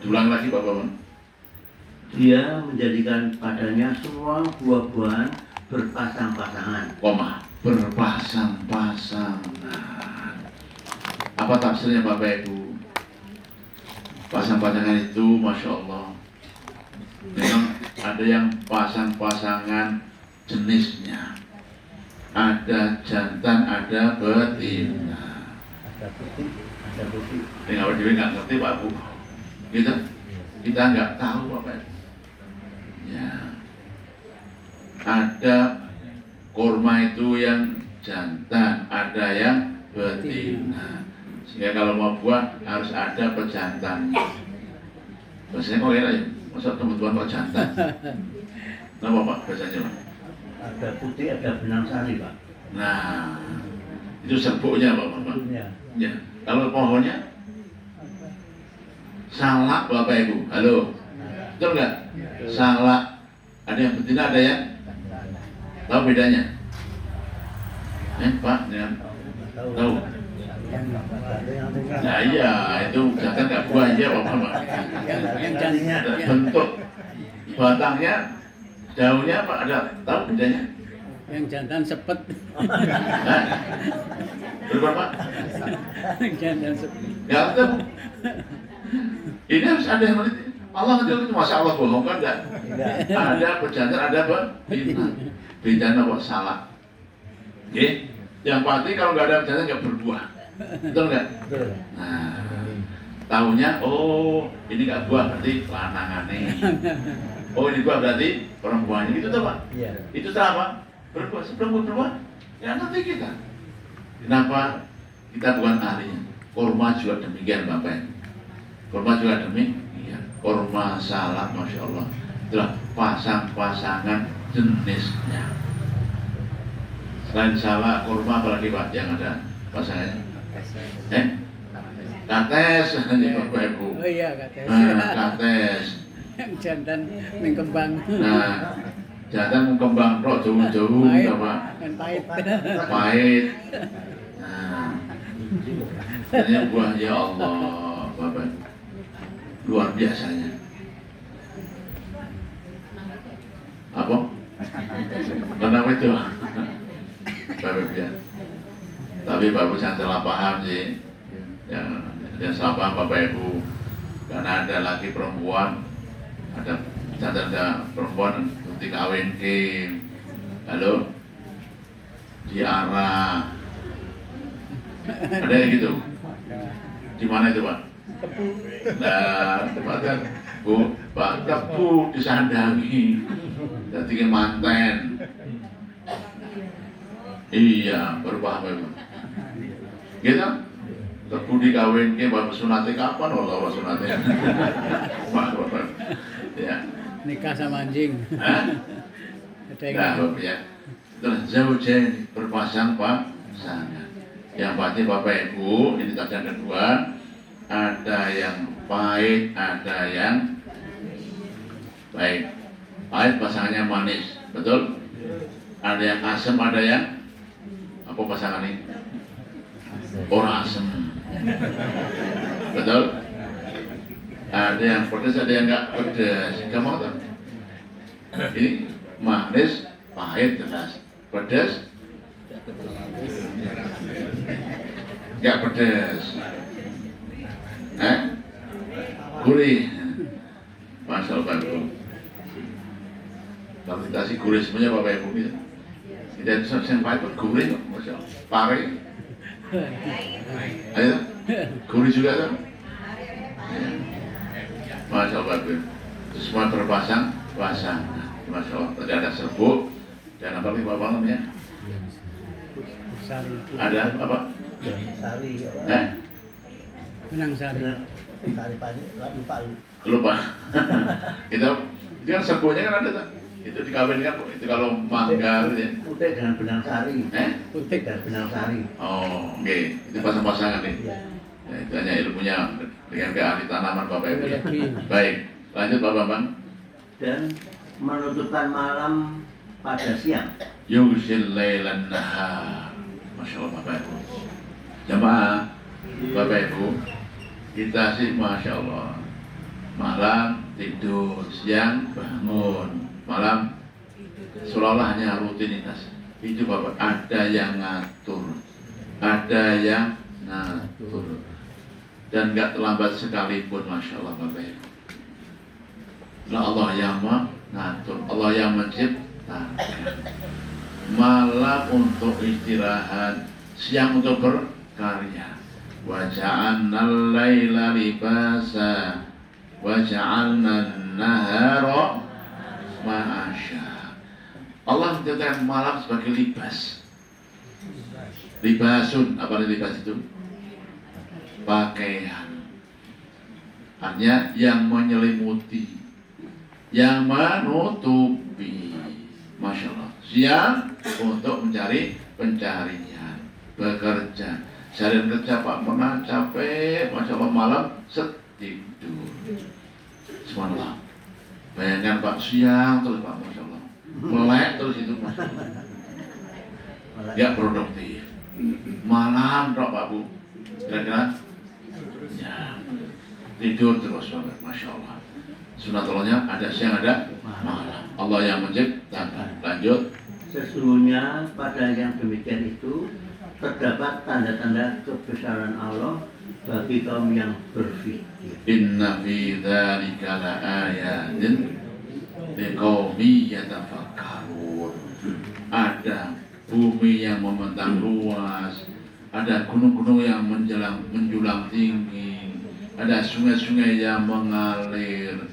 Ulang lagi Pak Bambang. Dia menjadikan padanya semua buah-buahan berpasang-pasangan. Koma, berpasang-pasangan. Apa tafsirnya Bapak Ibu? Pasang-pasangan itu Masya Allah, memang ada yang pasang-pasangan jenisnya, ada jantan, ada betina. Ada putih. Ini awal dewi nggak ngerti Pak Bu. Kita nggak tahu Bapak Ibu. Ya, ada kurma itu yang jantan, ada yang betina. Sehingga kalau mau buah harus ada pejantannya. Biasanya kok enak ya, masa teman-teman kok jantan? Kenapa Pak biasanya Pak? Ada putih, ada benang sari Pak. Nah, itu serbuknya Pak. Punya. Ya, kalau pohonnya salak Bapak Ibu, halo, betul nggak? Salak Ada yang betina, ada yang tahu bedanya? Pak, ya. Tahu? Nah iya, itu jangan nggak buah aja Bapak. Yang jantan, Bentuk batangnya, daunnya Pak, ada tahu bedanya? yang jantan sepet. Hah? Berapa Pak? Yang jantan sepet. Nggak tahu. Ini harus ada yang meneliti. Allah itu masa Allah bohong kan enggak? Ada pejantan, ada betina. Bedanya apa? Salah. Oke? Yang pasti kalau nggak ada pejantan nggak berbuah. Betul nggak? Nah, tahunya, oh ini nggak buah berarti lanangannya. Oh ini buah berarti perempuannya. Itu tuh Pak. Itu setelah apa? Berbuah. Sebelum berbuah, ya nanti kita. Kenapa kita bukan ahlinya? Kurma juga demikian Bapak. Kurma juga demikian. Kurma salak, masya Allah. Itulah pasang-pasangan jenisnya. Selain salak, kurma apalagi Pak yang ada pasangannya? Kates, ini Bapak Ibu. Oh iya, kates. Kates. Yang jantan mengkembang. Nah, jantan mengkembang roh jauh-jauh, Pak. Dan pahit. Pahit. Nah, ini buah ya Allah, Bapak. Luar biasanya. Apa? Kenapa itu? Bapak ya. Tapi Bapak jangan salah paham sih. Yang salah paham Bapak Ibu. Karena ada laki perempuan, ada perempuan dikawin lalu diarah. Ada yang gitu. Di mana itu Pak? Nah, tempatnya Bu, Pak Tebu disandangi, jadi manten. Iya, baru paham Ibu. Gitu? Tebu dikawin ke bapak sunatnya kapan? Allah sunatnya. Bapak. Ya. Nikah sama anjing. Hah? Ada yang Nah, Bapak ya. Terus jauh-jauh berpasang pasangan. Yang pasti Bapak Ibu, ini tas yang kedua. Ada yang pahit, ada yang baik. Pahit pasangannya manis, betul? Ada yang asam, ada yang apa pasangan ini? Orang asam, betul? Ada yang pedas, ada yang enggak pedas. Kamu tahu? Ini manis, pahit, jelas. Pedas, enggak pedas. Gurih. Masya Allah Bapak Ibu. Kalau kita kasih gurih semuanya Bapak Ibu gitu. Kita itu yang pahit gurih kok, Masya Allah. Pare. Ayo, gurih juga kan? Masya Allah Bapak Ibu. Itu semua terpasang, pasang. Masya Allah. Tadi ada serbuk dan apa lagi Bapak namanya? Sari. Ada apa? Sari. Menang sari. Sari padi, Lupa. itu kan serbuknya kan ada tak? Itu dikawinkan, itu kalau mangga gitu ya. Putih dengan benang sari. Putih. Dan benang sari. Oh, oke. Itu pasang-pasangan nih. Ya, itu hanya ilmunya dengan keahli tanaman Bapak Ibu. Ya. Baik, lanjut Pak Bambang. Dan menutupkan malam pada siang. Yughsil lailan nahar. Masya Allah Bapak Ibu. Jamaah Bapak Ibu, kita sih Masya Allah. Malam tidur, siang bangun. Malam seolah-olah hanya rutinitas. Itu Bapak, ada yang ngatur, ada yang ngatur, dan nggak terlambat sekalipun, Masya Allah Bapak Ibu. Nah, Allah yang mengatur, Allah yang menciptakan. Malam untuk istirahat, siang untuk berkarya. Wa ja'alnal laila libasa wa ja'alnan nahara ma'asya. Allah menjadikan malam sebagai libas. Libasun, apa libas itu? Pakaian. Artinya yang menyelimuti, yang menutupi. Masya Allah. Siang untuk mencari pencarian, bekerja. Seharian kerja Pak pernah capek, Masya Allah, malam tidur. Subhanallah. Bayangkan Pak, siang terus Pak, Masya Allah. Melek terus itu, Masya Allah. Gak produktif. Malam tok Pak Bu. Kira-kira ya, tidur terus Pak, Masya Allah. Sunatullahnya ada siang ada malam. Allah yang menciptakan. Lanjut. Sesungguhnya pada yang demikian itu terdapat tanda-tanda kebesaran Allah bagi kaum yang berpikir. Inna fi dzalika laayatin liqaumin yatafakkarun. Ada bumi yang membentang luas, ada gunung-gunung yang menjulang tinggi, ada sungai-sungai yang mengalir,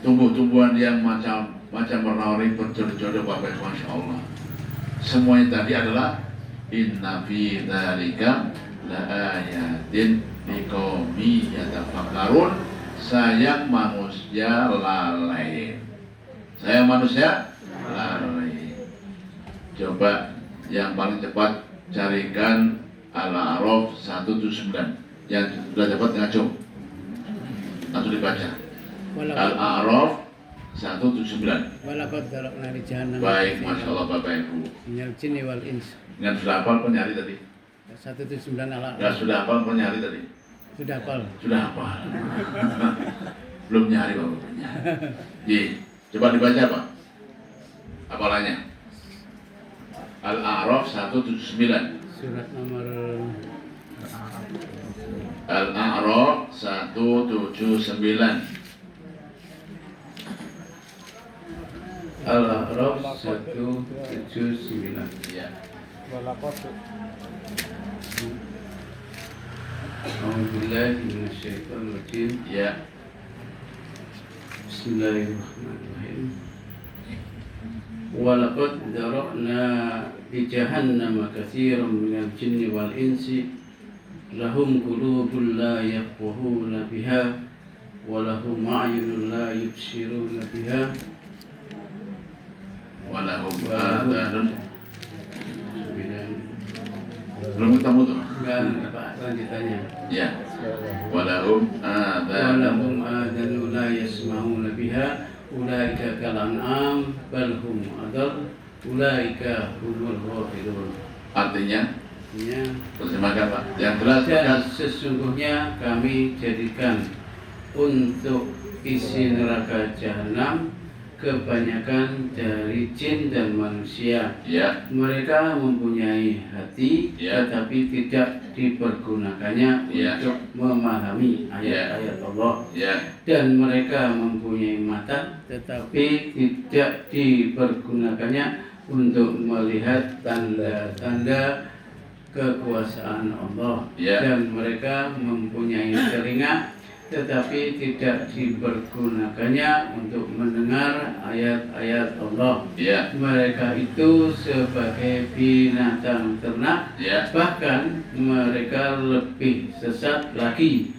tumbuh-tumbuhan yang macam warna-warni berjodoh-jodoh Bapak, Masya Allah. Semuanya tadi adalah inna fi dzalika laayatin liqaumin yatafakkarun. Sayang manusia lalai. Sayang manusia lalai. Coba yang paling cepat carikan Al-A'raf 179. Yang sudah dapat ngacung, langsung dibaca. Al-A'raf 179. Walaqad dzara'na li jahannam. Baik, Masya Allah Bapak Ibu. Minal jinni wal ins. Dengan sudah hafal penyari tadi? 179 ala. Ya sudah hafal penyari tadi? Sudah hafal. Sudah hafal. Belum nyari Bapak. Ye, coba dibaca Pak. Hafalannya. Al-A'raf 179. Surat nomor Al-A'raf 179. Al-A'raf 179. Ya. A'udzubillahi minasyaitonir rajim. Ya. Bismillahirrahmanirrahim. Walaqad dzara'na li jahannama katsiran minal jinni wal insi lahum qulubun la yafqahuna biha wa lahum a'yunun la yubsiruna biha Walahum adhanun. Belum ketemu tuh? Enggak, Pak, lanjutannya. Ya. Walahum adhanun. Walahum adhanun la yasma'una biha ulaika kal an'am bal hum adall ulaika humul ghafilun. Artinya, Artinya, terjemahkan Pak. Yang jelas dan sesungguhnya kami jadikan untuk isi neraka jahanam kebanyakan dari jin dan manusia. Ya. Mereka mempunyai hati, Ya. tetapi tidak dipergunakannya Ya. untuk memahami ayat-ayat Allah. Ya. Dan mereka mempunyai mata, tetapi tidak dipergunakannya untuk melihat tanda-tanda kekuasaan Allah. Ya. Dan mereka mempunyai telinga, tetapi tidak dipergunakannya untuk mendengar ayat-ayat Allah. Ya. Mereka itu sebagai binatang ternak, Ya. bahkan mereka lebih sesat lagi.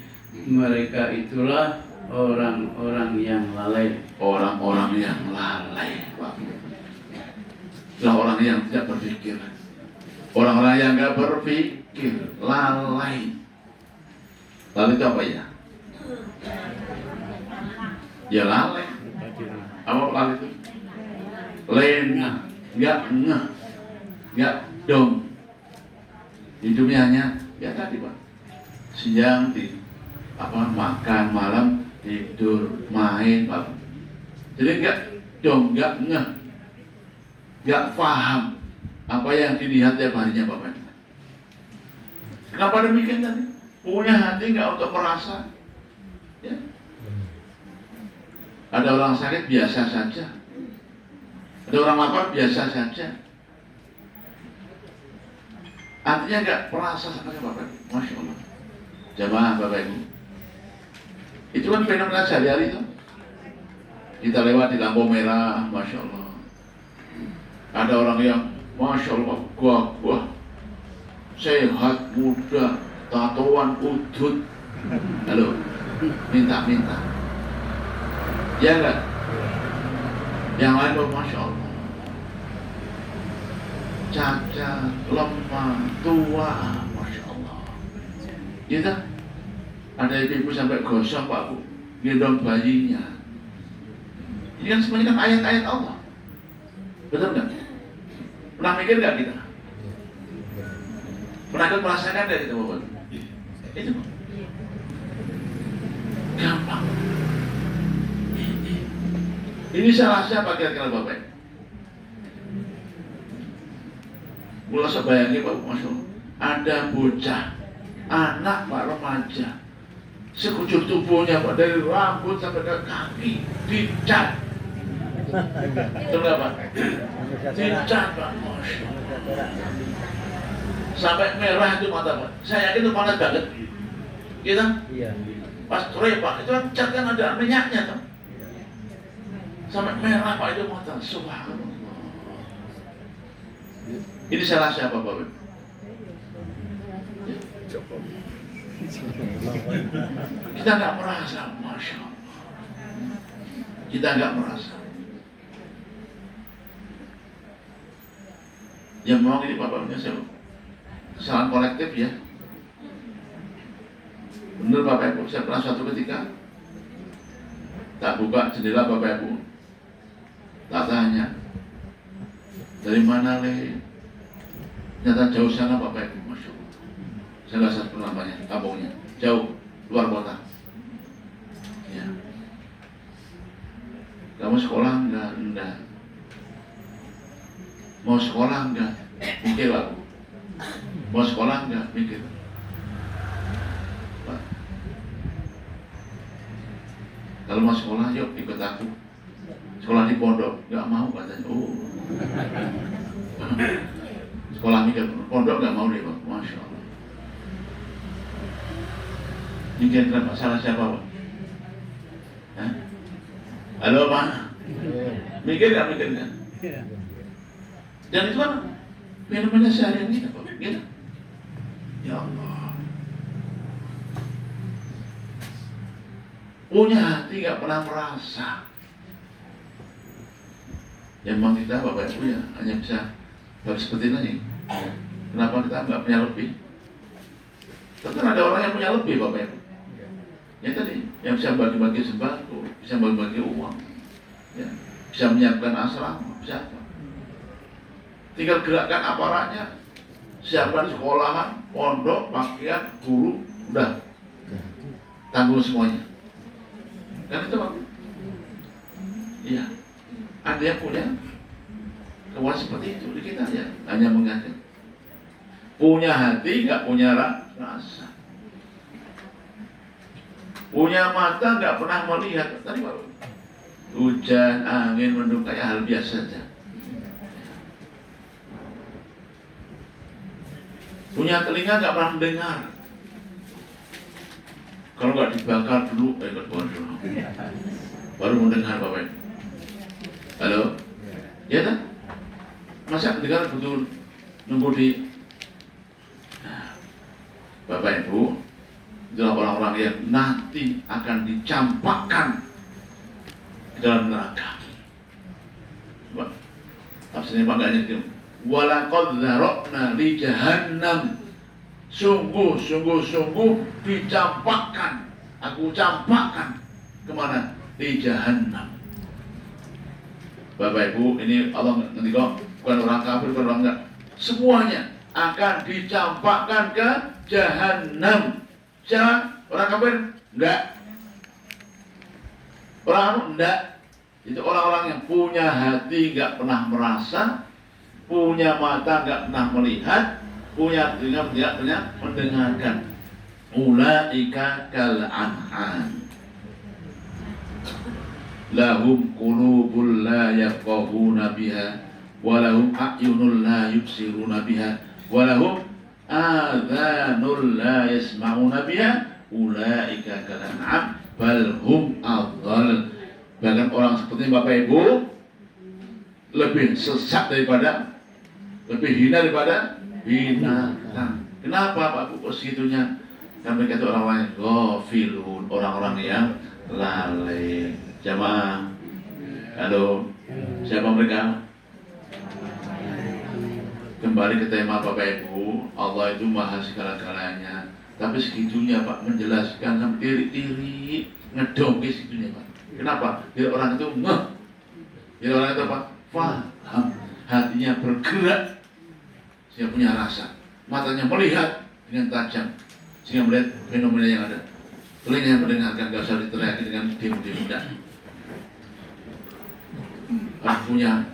Mereka itulah orang-orang yang lalai. Orang-orang yang lalai Pak. Itulah orang yang tidak berpikir. Orang-orang yang tidak berpikir, lalai. Lalu itu apa ya? Ya lalai. Apa lalai itu? Lena, nggak ngeh, nggak dong. Hidupnya hanya ya tadi Pak. Siang makan, malam tidur, main Pak. Jadi nggak dong, nggak ngeh, nggak paham apa yang dilihat tiap harinya Bapak. Kenapa demikian tadi? Punya hati nggak untuk merasa? Ya. Ada orang sakit biasa saja. Ada orang lapar biasa saja. Artinya nggak merasa sama Bapak. Masya Allah. Jamaah Bapak Ibu. Itu kan fenomena sehari-hari itu. Kita lewat di lampu merah, Masya Allah. Ada orang yang Masya Allah, gua sehat, muda, tatoan, udut. Halo, minta. Ya enggak? Yang lain Masya Allah, cacat, lemah, tua, Masya Allah. Kita ada ibu sampai gosong Pak Bu, gendong bayinya. Ini kan semuanya kan ayat-ayat Allah. Betul nggak? Pernah mikir nggak kita? Pernah merasakan nggak kita Bapak? Itu gampang. Ini salah siapa kira-kira Bapak? Mulai sebayangnya Pak, Masya Allah, ada bocah, anak Pak remaja, sekujur tubuhnya Pak, dari rambut sampai ke kaki dicat. Betul nggak Pak? Dicat Pak, Masya Allah. Sampai merah itu mata Pak. Saya yakin itu panas banget. Gitu? Iya. Pas sore Pak, itu kan cat kan ada minyaknya tuh. Sampai merah Pak itu mata. Subhanallah. Ini salah siapa Bapak? Kita nggak merasa, Masya Allah. Kita nggak merasa. Yang mau ini Bapaknya saya kesalahan kolektif ya. Benar Bapak Ibu, saya pernah suatu ketika tak buka jendela Bapak Ibu, tak tanya dari mana Le? Ternyata jauh sana Bapak Ibu, Masya Allah. Saya nggak satu namanya, kampungnya jauh luar kota. Ya. Kamu sekolah enggak? Mau sekolah enggak? Mikir aku. Mau sekolah enggak? Mikir. Pak. Kalau mau sekolah yuk ikut aku. Sekolah di pondok enggak mau katanya. Oh. Sekolah mikir pondok enggak mau deh Pak. Masya Allah. Ini kira-kira salah siapa Pak? Hah? Halo Pak. Mikir nggak? Iya. Dan itu kan fenomena sehari-hari kita Pak. Gitu. Ya Allah. Punya hati nggak pernah merasa. Yang memang kita Bapak Ibu ya hanya bisa seperti ini. Kenapa kita nggak punya lebih? Tentu ada orang yang punya lebih Bapak Ibu. Ya tadi, yang bisa bagi-bagi sembako, bisa bagi-bagi uang, ya, bisa menyiapkan asrama, bisa apa? Tinggal gerakkan aparatnya, siapkan sekolahan, pondok, pakaian, guru, udah tanggung semuanya. Kan itu Pak? Iya. Ada yang punya kekuatan seperti itu di kita ya, hanya mengajar. Punya hati, nggak punya rasa. Punya mata nggak pernah melihat. Tadi Pak, hujan, angin, mendung kayak hal biasa saja. Punya telinga nggak pernah mendengar. Kalau nggak dibakar dulu, baru mendengar Bapak Ibu. Halo, ya kan? Masa mendengar betul nunggu di Bapak Ibu, itulah orang-orang yang nanti akan dicampakkan di dalam neraka. Coba, tafsirnya Pak Ganya gitu. Walaqad dzara'na li jahannam. Sungguh dicampakkan. Aku campakkan kemana? Di jahannam. Bapak Ibu, ini Allah nanti kok bukan orang kafir, bukan orang enggak. Semuanya akan dicampakkan ke jahannam. Siapa? Orang kafir? Enggak. Orang enggak. Itu orang-orang yang punya hati enggak pernah merasa, punya mata enggak pernah melihat, punya telinga tidak pernah mendengarkan. Ulaika kal an'am. Lahum qulubul la yafqahuna biha wa lahum a'yunul la yubsiruna biha wa lahum adhanul la yasma'una biha ulaika kal an'am bal hum adhal. Bahkan orang seperti Bapak Ibu lebih sesat daripada, lebih hina daripada binatang. Kenapa Pak Bu segitunya? Kami kata orang-orang yang ghafilun, orang-orang yang lalai. Jamaah, halo, siapa mereka? Kembali ke tema Bapak Ibu, Allah itu maha segala-galanya. Tapi segitunya Pak, menjelaskan sampai diri-diri, ngedongki segitunya Pak. Kenapa? Biar orang itu Jadi orang itu apa? Faham. Hatinya bergerak, sehingga punya rasa. Matanya melihat dengan tajam, sehingga melihat fenomena yang ada. Telinga yang mendengarkan, gak usah diteriaki dengan demo-demo. Punya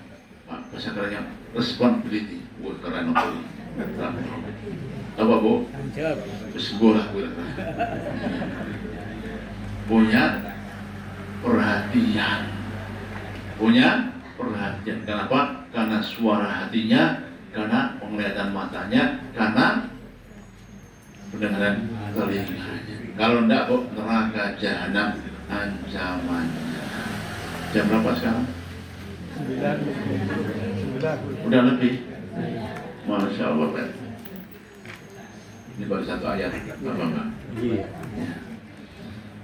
bahasa kerennya responsibility. Wah, keren apa bu? Jawab. Sekolah punya perhatian. Kenapa? Karena suara hatinya, karena penglihatan matanya, karena pendengaran telinganya. Kalau enggak kok neraka jahanam ancamannya. Jam berapa sekarang? 9. Udah lebih. Masya Allah, Pak. Ini baru satu ayat, apa enggak? Iya.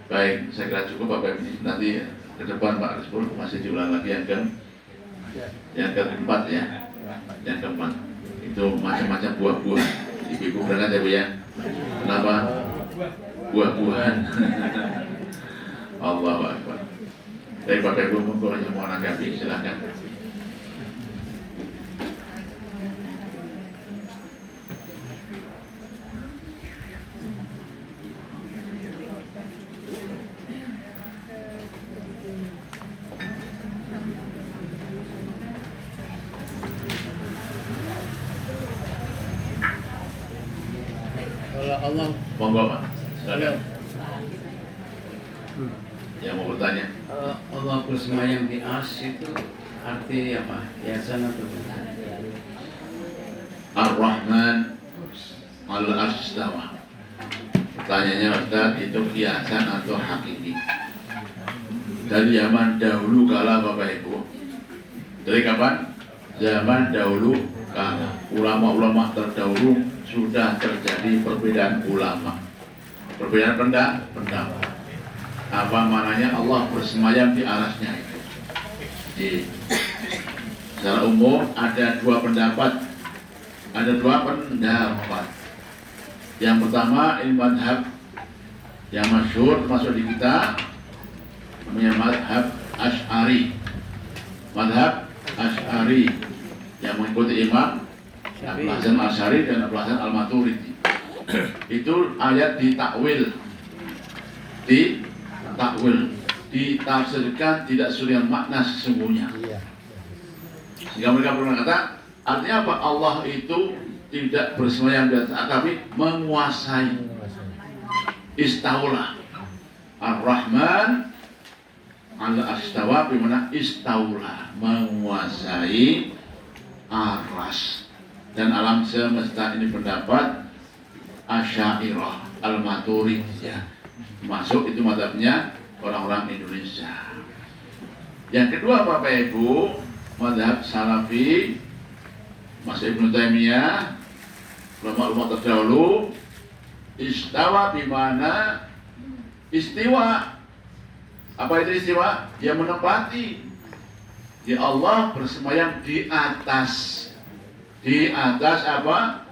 Baik, saya kira cukup Bapak ini. Nanti ke depan Pak Respul masih diulang lagi yang keempat ya. Yang keempat itu macam-macam buah-buah. Ibu berangkat ya Bu ya. Kenapa? Buah-buahan. Allahu Akbar. Baik Bapak Ibu, monggo yang mau menanggapi silakan. Kalau Allah Monggo Pak, silakan. Yang mau bertanya? Allah bersemayam di arsy itu arti apa? Hiasan atau bukan? Ar-Rahman al-Arsy istawa. Pertanyaannya Ustaz, itu kiasan atau hakiki? Dari zaman dahulu kala Bapak Ibu. Dari kapan? Zaman dahulu kala. Ulama-ulama terdahulu sudah terjadi perbedaan ulama. Perbedaan pendapat. Apa maknanya Allah bersemayam di arasnya itu? Secara umum ada dua pendapat. Yang pertama ilmu madhab yang masyhur termasuk di kita namanya madhab Asy'ari. Madhab Asy'ari yang mengikuti Imam Abdul Hasan Asy'ari dan Abdul Hasan Al-Maturidi. Itu ayat ditakwil, ditafsirkan tidak sesuai dengan makna sesungguhnya. Sehingga mereka berkata, artinya apa? Allah itu tidak bersemayam di atas, tapi menguasai. Istaula. Ar-Rahman al-Astawa bimana istaula, menguasai aras dan alam semesta. Ini pendapat Asy'ariyah Al-Maturidiyah, masuk itu madhabnya orang-orang Indonesia. Yang kedua Bapak Ibu, madhab Salafi, Mas Ibnu Taimiyah, ulama-ulama terdahulu, istawa bimana istiwa. Apa itu istiwa? Dia menempati. Ya Allah bersemayam di atas apa?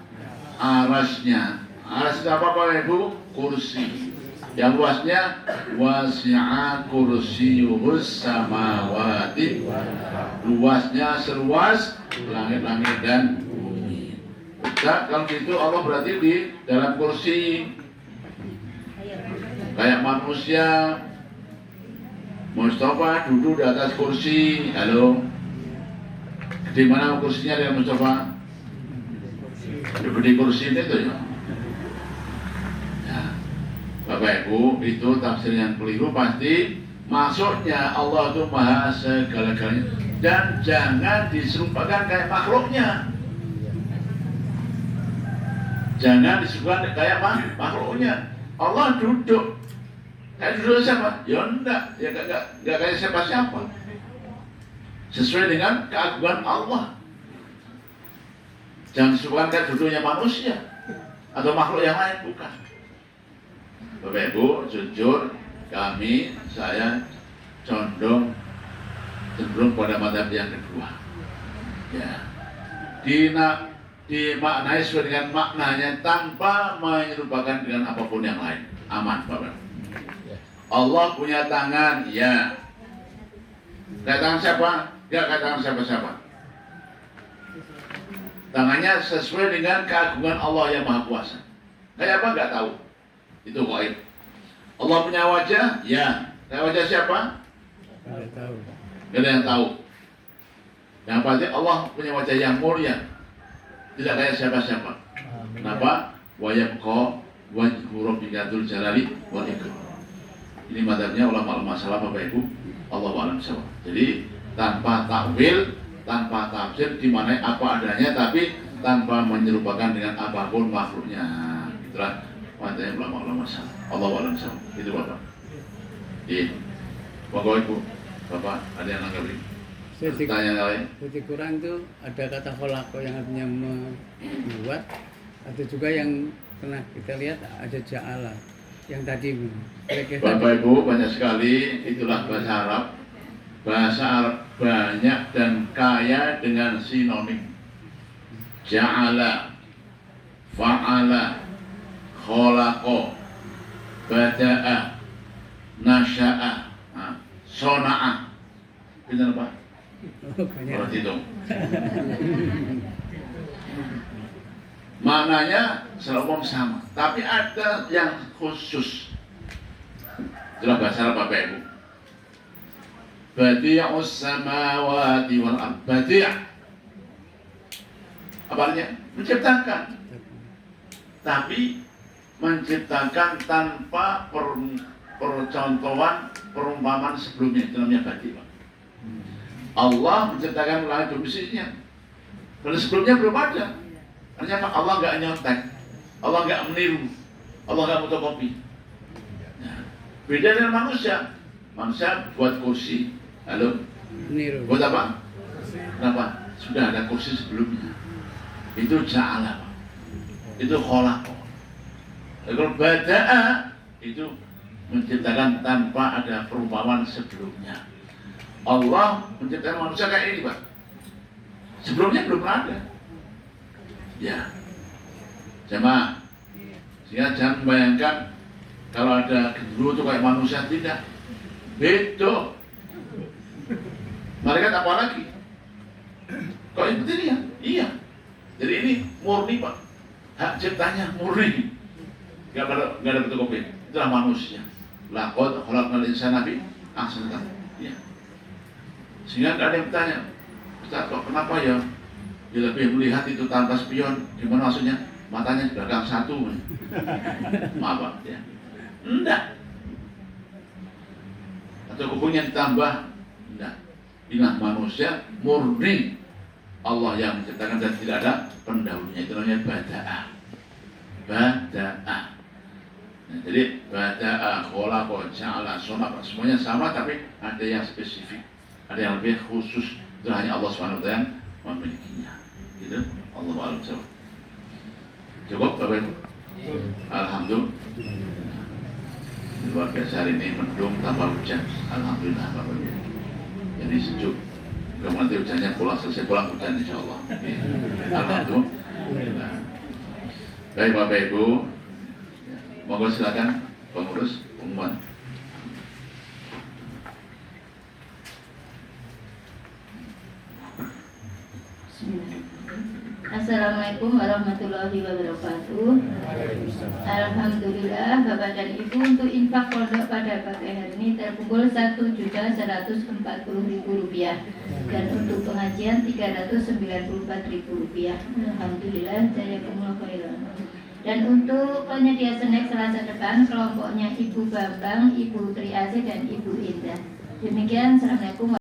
Arasnya. Aras itu apa Bapak Ibu? Kursi. Yang luasnya wasi'a kursiyuhus samawati. Luasnya seluas langit-langit dan bumi. Nah, kalau gitu Allah berarti di dalam kursi kayak manusia. Mustafa duduk di atas kursi. Halo. Di mana kursinya dengan Mustafa? Di kursi itu ya. Bapak Ibu, itu tafsir yang keliru. Pasti maksudnya Allah itu maha segala-galanya dan jangan diserupakan kayak makhluknya. Jangan diserupakan kayak makhluknya. Allah duduk kayak duduk siapa? Ya enggak, ya enggak kayak siapa-siapa. Sesuai dengan keagungan Allah. Jangan diserupakan kayak duduknya manusia atau makhluk yang lain, bukan. Bapak Ibu, jujur saya cenderung pada madhab yang kedua. Ya, dimaknai sesuai dengan maknanya tanpa menyerupakan dengan apapun yang lain. Aman, Bapak. Allah punya tangan, ya. Nggak tangan siapa? Nggak tangan siapa-siapa. Tangannya sesuai dengan keagungan Allah yang Maha Kuasa. Kayak apa? Nggak tahu. Itu gaib. Allah punya wajah? Ya. Kayak wajah siapa? Nggak tahu. Nggak ada yang tahu. Yang pasti Allah punya wajah yang mulia. Tidak kayak siapa-siapa. Kenapa? Wa yabqa wajhu rabbika dzul jalali wal ikram. Ini madhabnya ulama-ulama salaf Bapak Ibu. Allahu a'lam bishawab. Jadi tanpa takwil, tanpa tafsir, dimana apa adanya, tapi tanpa menyerupakan dengan apapun makhluknya. Itulah madhabnya ulama-ulama salaf. Allahu a'lam bishawab. Itu Bapak. Iya. Bapak Ibu, Bapak ada yang nanggapi? Tanya lain. Di Quran itu ada kata kholako yang artinya membuat, ada juga yang pernah kita lihat ada ja'ala yang tadi. Bapak Ibu, banyak sekali, itulah bahasa Arab. Bahasa Arab banyak dan kaya dengan sinonim. Ja'ala, fa'ala, kholako, bada'a, nasya'a, sona'a. Benar Pak? Kalau hitung. Maknanya secara umum sama, tapi ada yang khusus. Itulah bahasa Arab Bapak Ibu. Badi'us samawati wal ardh. Badi'. Apa artinya? Menciptakan. Tapi menciptakan tanpa percontohan perumpamaan sebelumnya. Itu namanya badi', Pak. Allah menciptakan langit bumi isinya. Pada sebelumnya belum ada. Artinya Pak, Allah nggak nyontek, Allah nggak meniru, Allah nggak fotokopi. Nah, beda dengan manusia. Manusia buat kursi, halo, Niru. buat apa? Kenapa? Sudah ada kursi sebelumnya. Itu ja'ala, Pak. Itu kholaqa. Kalau bada'a itu menciptakan tanpa ada perumpamaan sebelumnya. Allah menciptakan manusia kayak ini, Pak. Sebelumnya belum ada. Ya, jemaah. Sehingga jangan membayangkan kalau ada genderuwo itu kayak manusia, tidak. Beda. Malaikat apa lagi? Kok ini ya? Iya. Jadi ini murni, Pak. Hak ciptanya murni. Gak ada fotokopi. Itulah manusia. Laqad khalaqnal insana fi ahsani taqwim. Ya. Sehingga ada yang bertanya, Ustaz, kok kenapa ya dia lebih melihat itu tanpa spion? Gimana maksudnya? Matanya di belakang satu. Maaf Pak, ya. Enggak. Atau kupingnya ditambah? Enggak. Inilah manusia murni Allah yang menciptakan dan tidak ada pendahulunya. Itu namanya bada'a. Bada'a. Nah, jadi bada'a, kholaqa, ja'ala, sona'a, semuanya sama tapi ada yang spesifik. Ada yang lebih khusus, itu hanya Allah SWT yang memilikinya. Gitu, Allah a'lam bishawab. Cukup Bapak Ibu? Alhamdulillah. Luar biasa hari ini mendung tanpa hujan. Alhamdulillah Bapak Ibu. Jadi sejuk. Kemudian nanti hujannya pulang, selesai pulang hujan insya Allah. Alhamdulillah. Baik Bapak Ibu, monggo silakan pengurus pengumuman. Assalamualaikum warahmatullahi wabarakatuh. Alhamdulillah Bapak dan Ibu, untuk infak pondok pada pagi hari ini terkumpul Rp1.140.000 dan untuk pengajian Rp394.000. Alhamdulillah, jazakumullah khairan. Dan untuk penyedia snack Selasa depan kelompoknya Ibu Bambang, Ibu Triasi dan Ibu Indah. Demikian, Assalamualaikum.